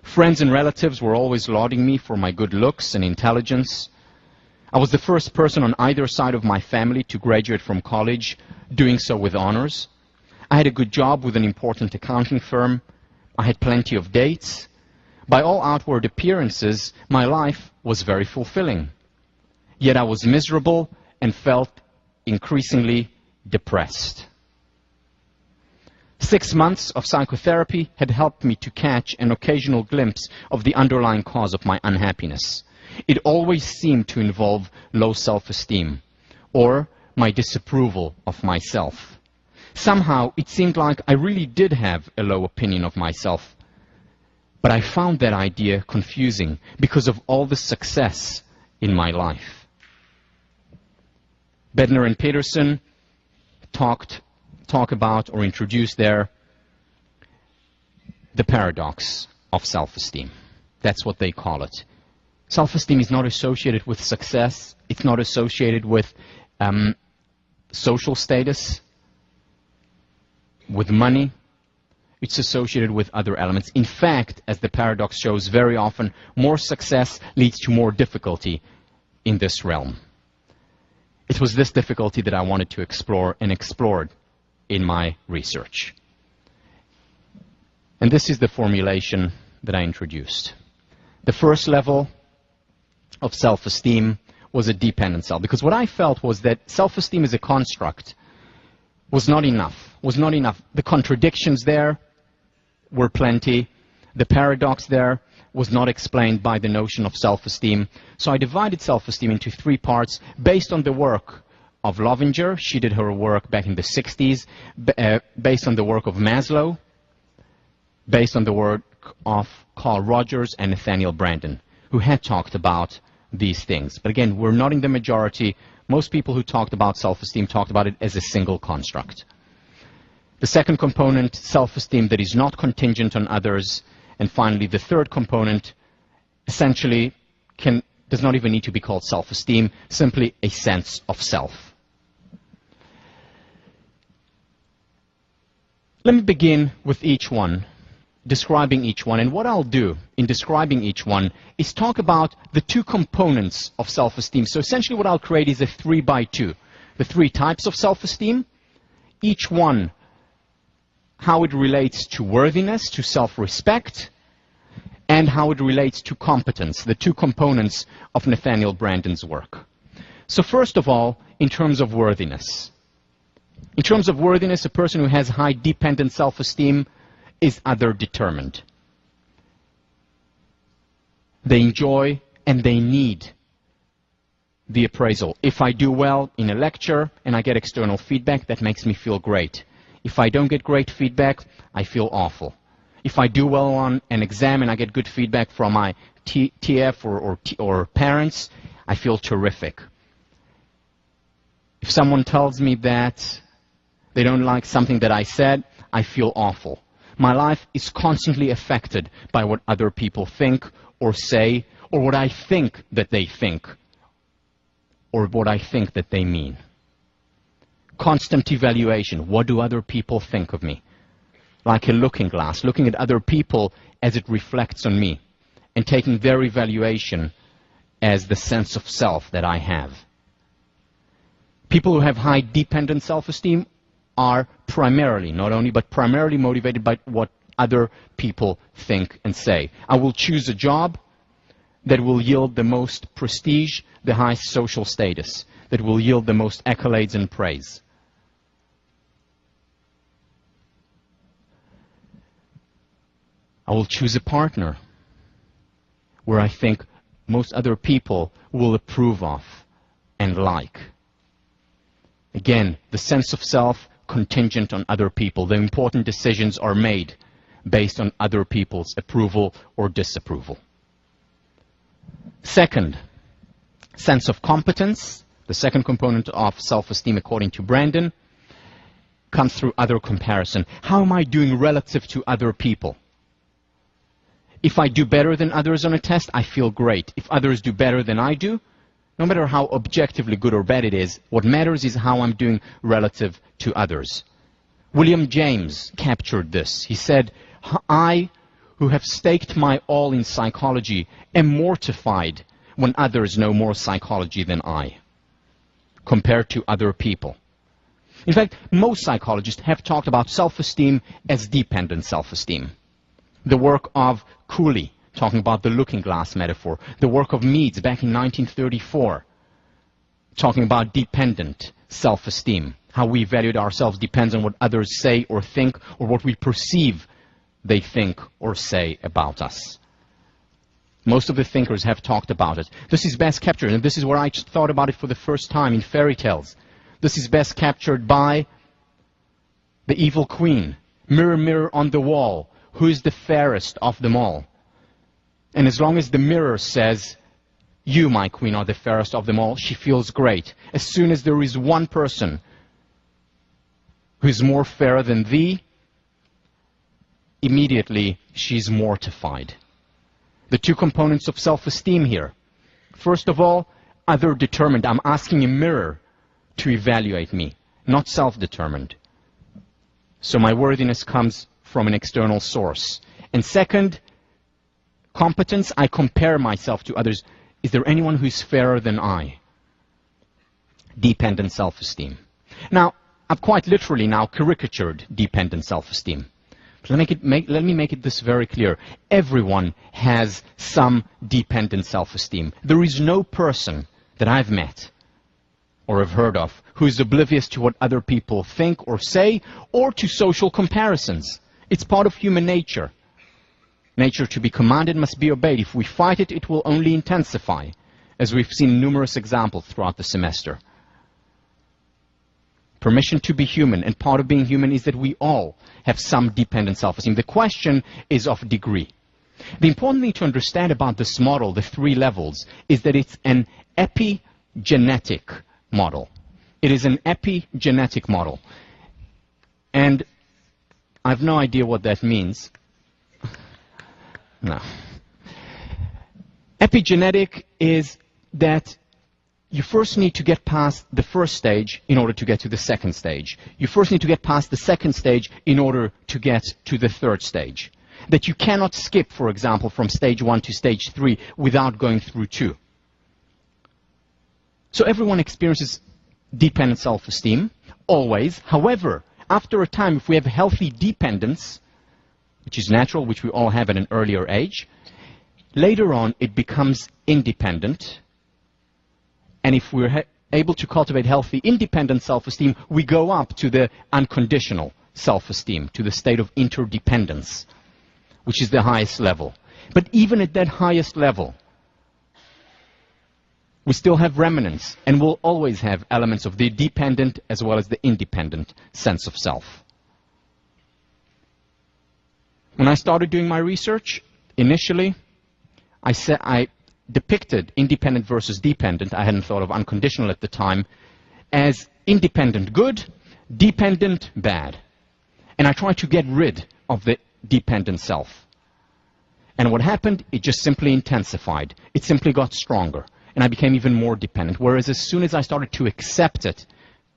Friends and relatives were always lauding me for my good looks and intelligence. I was the first person on either side of my family to graduate from college, doing so with honors. I had a good job with an important accounting firm. I had plenty of dates. By all outward appearances, my life was very fulfilling. Yet I was miserable and felt increasingly depressed. 6 months of psychotherapy had helped me to catch an occasional glimpse of the underlying cause of my unhappiness. It always seemed to involve low self-esteem or my disapproval of myself. Somehow it seemed like I really did have a low opinion of myself. But I found that idea confusing because of all the success in my life. Bednar and Pedersen talk about or introduce there the paradox of self-esteem. That's what they call it. Self-esteem is not associated with success. It's not associated with social status, with money. It's associated with other elements. In fact, as the paradox shows, very often more success leads to more difficulty in this realm. It was this difficulty that I wanted to explore and explored in my research. And this is the formulation that I introduced. The first level of self-esteem was a dependent self, because what I felt was that self-esteem as a construct was not enough. The contradictions there were plenty. The paradox there was not explained by the notion of self-esteem. So I divided self-esteem into 3 parts based on the work of Lovinger. She did her work back in the 60s, based on the work of Maslow, based on the work of Carl Rogers and Nathaniel Branden. who had talked about these things. But again, we're not in the majority. Most people who talked about self-esteem talked about it as a single construct. The second component, self-esteem that is not contingent on others. And finally, the third component, essentially, does not even need to be called self-esteem, simply a sense of self. Let me begin with each one, describing each one. And what I'll do in describing each one is talk about the two components of self-esteem. So essentially what I'll create is a 3x2. The three types of self-esteem, each one how it relates to worthiness, to self-respect, and how it relates to competence, the two components of Nathaniel Branden's work. So first of all, in terms of worthiness. In terms of worthiness, a person who has high dependent self-esteem is other-determined. They enjoy and they need the appraisal. If I do well in a lecture and I get external feedback, that makes me feel great. If I don't get great feedback, I feel awful. If I do well on an exam and I get good feedback from my TF or parents, I feel terrific. If someone tells me that they don't like something that I said, I feel awful. My life is constantly affected by what other people think or say, or what I think that they think, or what I think that they mean. Constant evaluation. What do other people think of me? Like a looking glass, looking at other people as it reflects on me, and taking their evaluation as the sense of self that I have. People who have high dependent self-esteem are primarily, not only, but primarily motivated by what other people think and say. I will choose a job that will yield the most prestige, the highest social status, that will yield the most accolades and praise. I will choose a partner where I think most other people will approve of and like. Again, the sense of self contingent on other people. The important decisions are made based on other people's approval or disapproval. Second, sense of competence. The second component of self-esteem, according to Branden, comes through other comparison. How am I doing relative to other people? If I do better than others on a test, I feel great. If others do better than I do, no matter how objectively good or bad it is, what matters is how I'm doing relative to others. William James captured this. He said, I, who have staked my all in psychology, am mortified when others know more psychology than I, compared to other people. In fact, most psychologists have talked about self-esteem as dependent self-esteem. The work of Cooley, talking about the looking glass metaphor. The work of Meads back in 1934, talking about dependent self-esteem. How we evaluate ourselves depends on what others say or think, or what we perceive they think or say about us. Most of the thinkers have talked about it. This is best captured, and this is where I thought about it for the first time in fairy tales. This is best captured by the evil queen. Mirror, mirror on the wall, who is the fairest of them all? And as long as the mirror says, you, my queen, are the fairest of them all, she feels great. As soon as there is one person who is more fair than thee, immediately she's mortified. The two components of self-esteem here. First of all, other-determined. I'm asking a mirror to evaluate me, not self-determined. So my worthiness comes from an external source. And second, competence. I compare myself to others. Is there anyone who's fairer than I? Dependent self-esteem. Now, I've quite literally now caricatured dependent self-esteem. Let me make it this very clear. Everyone has some dependent self-esteem. There is no person that I've met or have heard of who is oblivious to what other people think or say, or to social comparisons. It's part of human nature. Nature to be commanded must be obeyed. If we fight it, it will only intensify, as we've seen numerous examples throughout the semester. Permission to be human, and part of being human is that we all have some dependent self-esteem. The question is of degree. The important thing to understand about this model, the 3 levels, is that it's an epigenetic model. It is an epigenetic model. And I have no idea what that means. No. Epigenetic is that you first need to get past the first stage in order to get to the second stage. You first need to get past the second stage in order to get to the third stage. That you cannot skip, for example, from stage 1 to stage 3 without going through 2. So everyone experiences dependent self-esteem, always. However, after a time, if we have healthy dependence, which is natural, which we all have at an earlier age, later on it becomes independent. And if we're able to cultivate healthy independent self-esteem, we go up to the unconditional self-esteem, to the state of interdependence, which is the highest level. But even at that highest level, we still have remnants, and we'll always have elements of the dependent as well as the independent sense of self. When I started doing my research, initially, I depicted independent versus dependent, I hadn't thought of unconditional at the time, as independent good, dependent bad. And I tried to get rid of the dependent self. And what happened, it just simply intensified. It simply got stronger. And I became even more dependent. Whereas as soon as I started to accept it,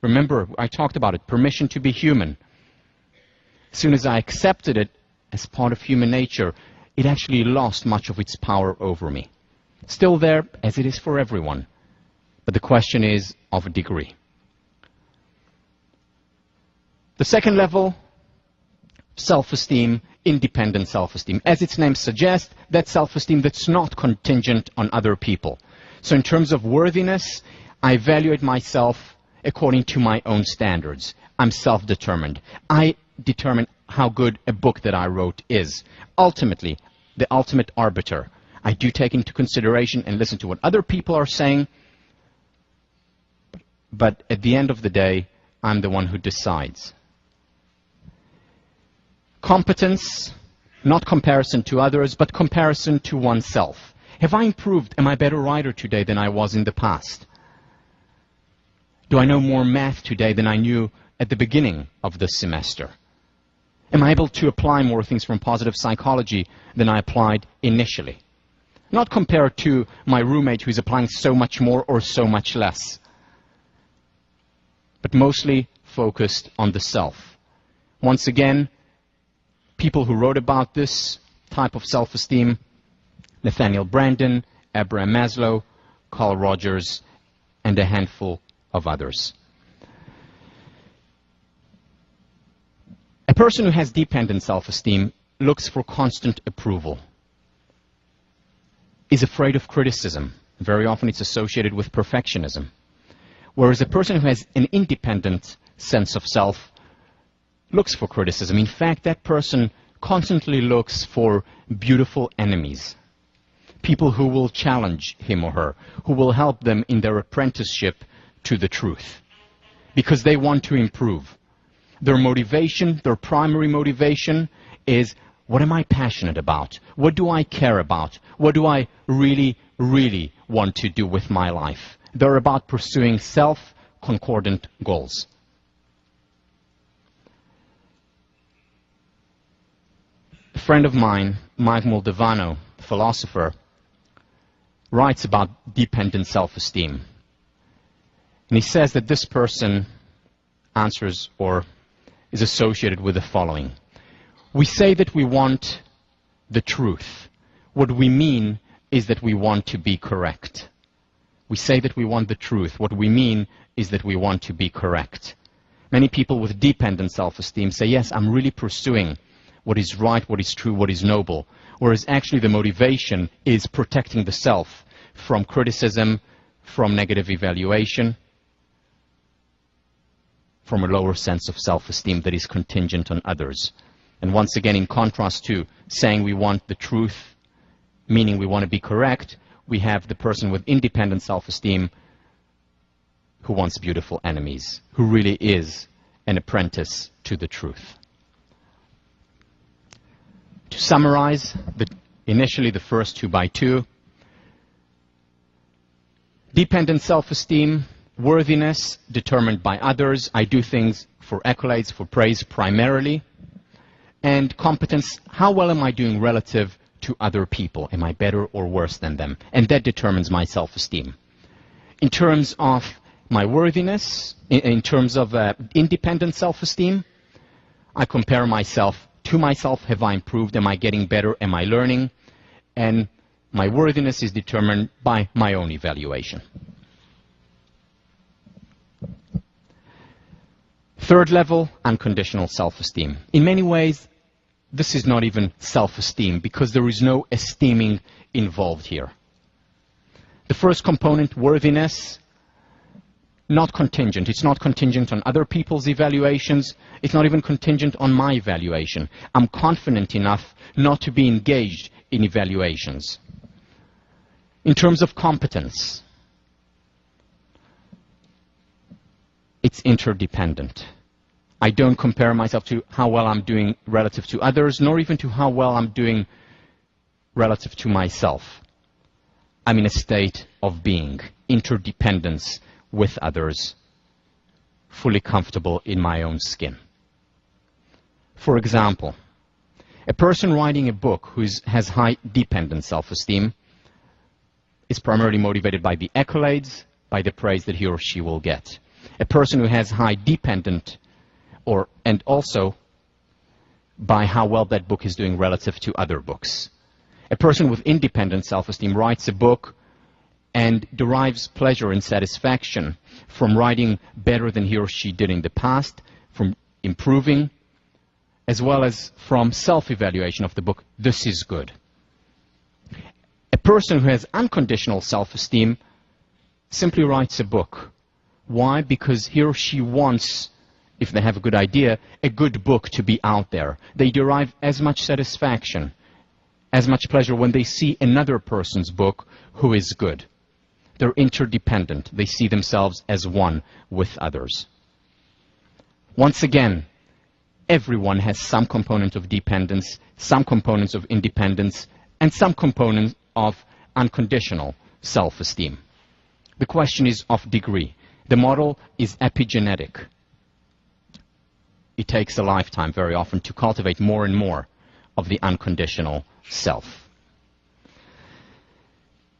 remember, I talked about it, permission to be human. As soon as I accepted it as part of human nature, it actually lost much of its power over me. Still there, as it is for everyone. But the question is of a degree. The second level, self-esteem, independent self-esteem. As its name suggests, that's self-esteem that's not contingent on other people. So in terms of worthiness, I evaluate myself according to my own standards. I'm self-determined. I determine how good a book that I wrote is. Ultimately, the ultimate arbiter. I do take into consideration and listen to what other people are saying, but at the end of the day, I'm the one who decides. Competence, not comparison to others, but comparison to oneself. Have I improved? Am I a better writer today than I was in the past? Do I know more math today than I knew at the beginning of the semester? Am I able to apply more things from positive psychology than I applied initially? Not compared to my roommate who's applying so much more or so much less, but mostly focused on the self. Once again, people who wrote about this type of self-esteem, Nathaniel Branden, Abraham Maslow, Carl Rogers, and a handful of others. A person who has dependent self-esteem looks for constant approval, is afraid of criticism. Very often it's associated with perfectionism. Whereas a person who has an independent sense of self looks for criticism. In fact, that person constantly looks for beautiful enemies. People who will challenge him or her, who will help them in their apprenticeship to the truth. Because they want to improve. Their motivation, their primary motivation is, what am I passionate about? What do I care about? What do I really, really want to do with my life? They're about pursuing self-concordant goals. A friend of mine, Mike Moldavano, philosopher, writes about dependent self-esteem. And he says that this person answers or is associated with the following. We say that we want the truth. What we mean is that we want to be correct. We say that we want the truth. What we mean is that we want to be correct. Many people with dependent self-esteem say, yes, I'm really pursuing what is right, what is true, what is noble. Whereas actually the motivation is protecting the self from criticism, from negative evaluation, from a lower sense of self-esteem that is contingent on others. And once again, in contrast to saying we want the truth, meaning we want to be correct, we have the person with independent self-esteem who wants beautiful enemies, who really is an apprentice to the truth. To summarize, the initially the first 2 by 2. Dependent self-esteem, worthiness determined by others. I do things for accolades, for praise primarily. And competence, how well am I doing relative to other people? Am I better or worse than them? And that determines my self-esteem. In terms of my worthiness, in terms of independent self-esteem, I compare myself to myself. Have I improved? Am I getting better? Am I learning? And my worthiness is determined by my own evaluation. Third level, unconditional self-esteem. In many ways, this is not even self-esteem because there is no esteeming involved here. The first component, worthiness, not contingent. It's not contingent on other people's evaluations. It's not even contingent on my evaluation. I'm confident enough not to be engaged in evaluations. In terms of competence, it's interdependent. I don't compare myself to how well I'm doing relative to others, nor even to how well I'm doing relative to myself. I'm in a state of being, interdependence with others, fully comfortable in my own skin. For example, a person writing a book who has high dependent self-esteem is primarily motivated by the accolades, by the praise that he or she will get. A person who has high dependent and also by how well that book is doing relative to other books. A person with independent self-esteem writes a book and derives pleasure and satisfaction from writing better than he or she did in the past, from improving, as well as from self-evaluation of the book. This is good. A person who has unconditional self-esteem simply writes a book. Why? Because he or she wants, if they have a good idea, a good book to be out there. They derive as much satisfaction, as much pleasure when they see another person's book who is good. They're interdependent. They see themselves as one with others. Once again, everyone has some component of dependence, some components of independence, and some component of unconditional self-esteem. The question is of degree. The model is epigenetic. It takes a lifetime very often to cultivate more and more of the unconditional self.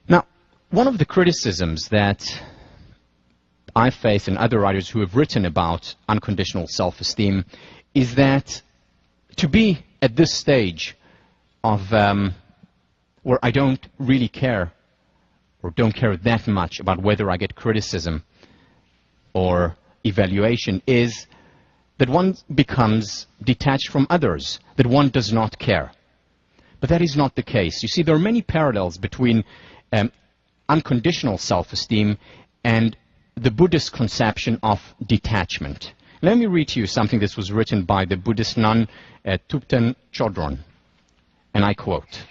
Now, one of the criticisms that I face and other writers who have written about unconditional self-esteem is that to be at this stage of where I don't really care or don't care that much about whether I get criticism or evaluation is that one becomes detached from others, that one does not care. But that is not the case. You see, there are many parallels between unconditional self-esteem and the Buddhist conception of detachment. Let me read to you something that was written by the Buddhist nun Thupten Chodron, and I quote,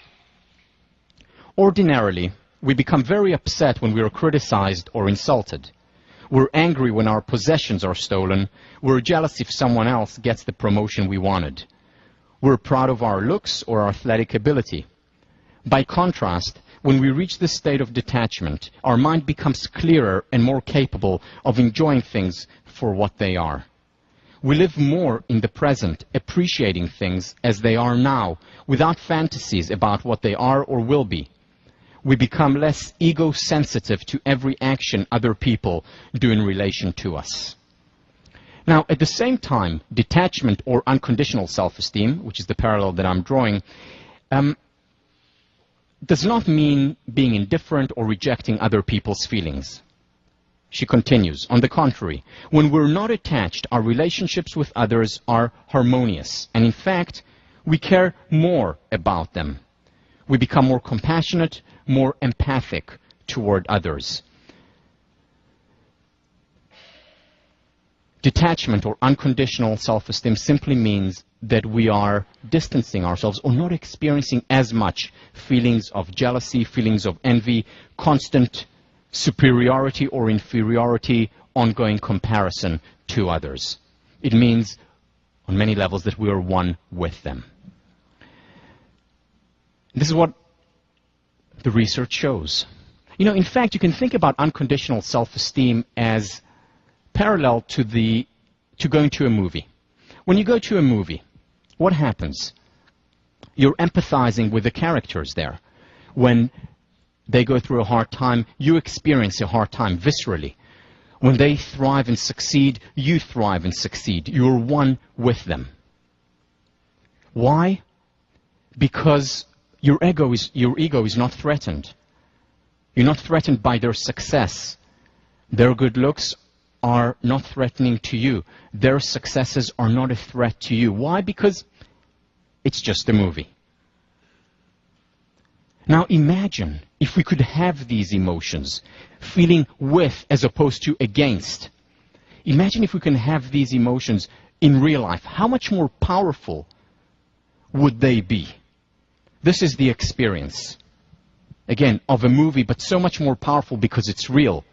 "Ordinarily, we become very upset when we are criticized or insulted. We're angry when our possessions are stolen. We're jealous if someone else gets the promotion we wanted. We're proud of our looks or our athletic ability. By contrast, when we reach this state of detachment, our mind becomes clearer and more capable of enjoying things for what they are. We live more in the present, appreciating things as they are now, without fantasies about what they are or will be. We become less ego-sensitive to every action other people do in relation to us." Now, at the same time, detachment or unconditional self-esteem, which is the parallel that I'm drawing, does not mean being indifferent or rejecting other people's feelings. She continues, on the contrary, when we're not attached, our relationships with others are harmonious, and in fact, we care more about them. We become more compassionate, more empathic toward others. Detachment or unconditional self-esteem simply means that we are distancing ourselves or not experiencing as much feelings of jealousy, feelings of envy, constant superiority or inferiority, ongoing comparison to others. It means on many levels that we are one with them. This is what the research shows. You know, in fact, you can think about unconditional self-esteem as parallel to going to a movie. When you go to a movie, what happens? You're empathizing with the characters there. When they go through a hard time, you experience a hard time viscerally. When they thrive and succeed, you thrive and succeed. You're one with them. Why? Because your ego is not threatened. You're not threatened by their success. Their good looks are not threatening to you. Their successes are not a threat to you. Why? Because it's just a movie. Now imagine if we could have these emotions, feeling with as opposed to against. Imagine if we can have these emotions in real life. How much more powerful would they be? This is the experience, again, of a movie, but so much more powerful because it's real,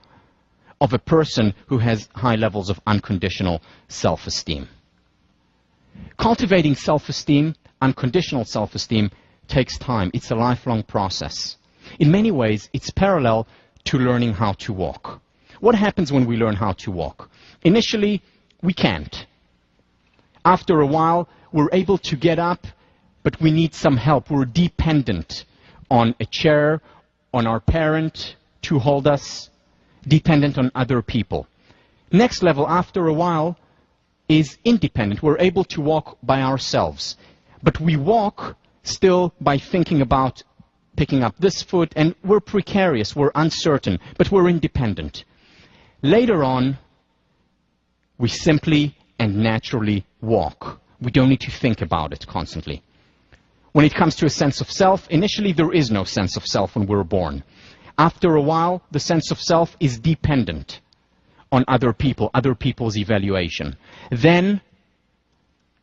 of a person who has high levels of unconditional self-esteem. Cultivating self-esteem, unconditional self-esteem, takes time. It's a lifelong process. In many ways, it's parallel to learning how to walk. What happens when we learn how to walk? Initially, we can't. After a while, we're able to get up, but we need some help. We're dependent on a chair, on our parent to hold us, dependent on other people. Next level, after a while, is independent. We're able to walk by ourselves. But we walk still by thinking about picking up this foot, and we're precarious, we're uncertain, but we're independent. Later on, we simply and naturally walk. We don't need to think about it constantly. When it comes to a sense of self, initially there is no sense of self when we're born. After a while, the sense of self is dependent on other people, other people's evaluation. Then,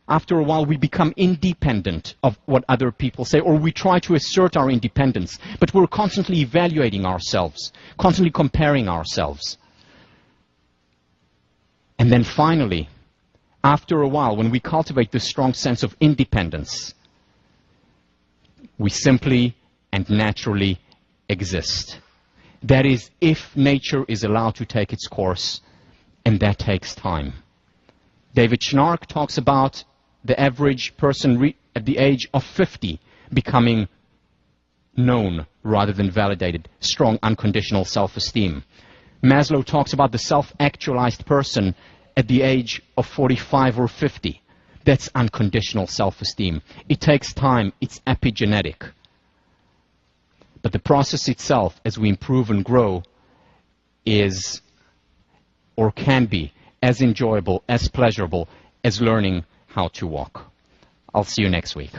after a while, we become independent of what other people say, or we try to assert our independence, but we're constantly evaluating ourselves, constantly comparing ourselves. And then finally, after a while, when we cultivate this strong sense of independence, we simply and naturally exist. That is, if nature is allowed to take its course, and that takes time. David Schnark talks about the average person at the age of 50 becoming known rather than validated, strong unconditional self-esteem. Maslow talks about the self-actualized person at the age of 45 or 50. That's unconditional self-esteem. It takes time. It's epigenetic. But the process itself, as we improve and grow, is or can be as enjoyable, as pleasurable as learning how to walk. I'll see you next week.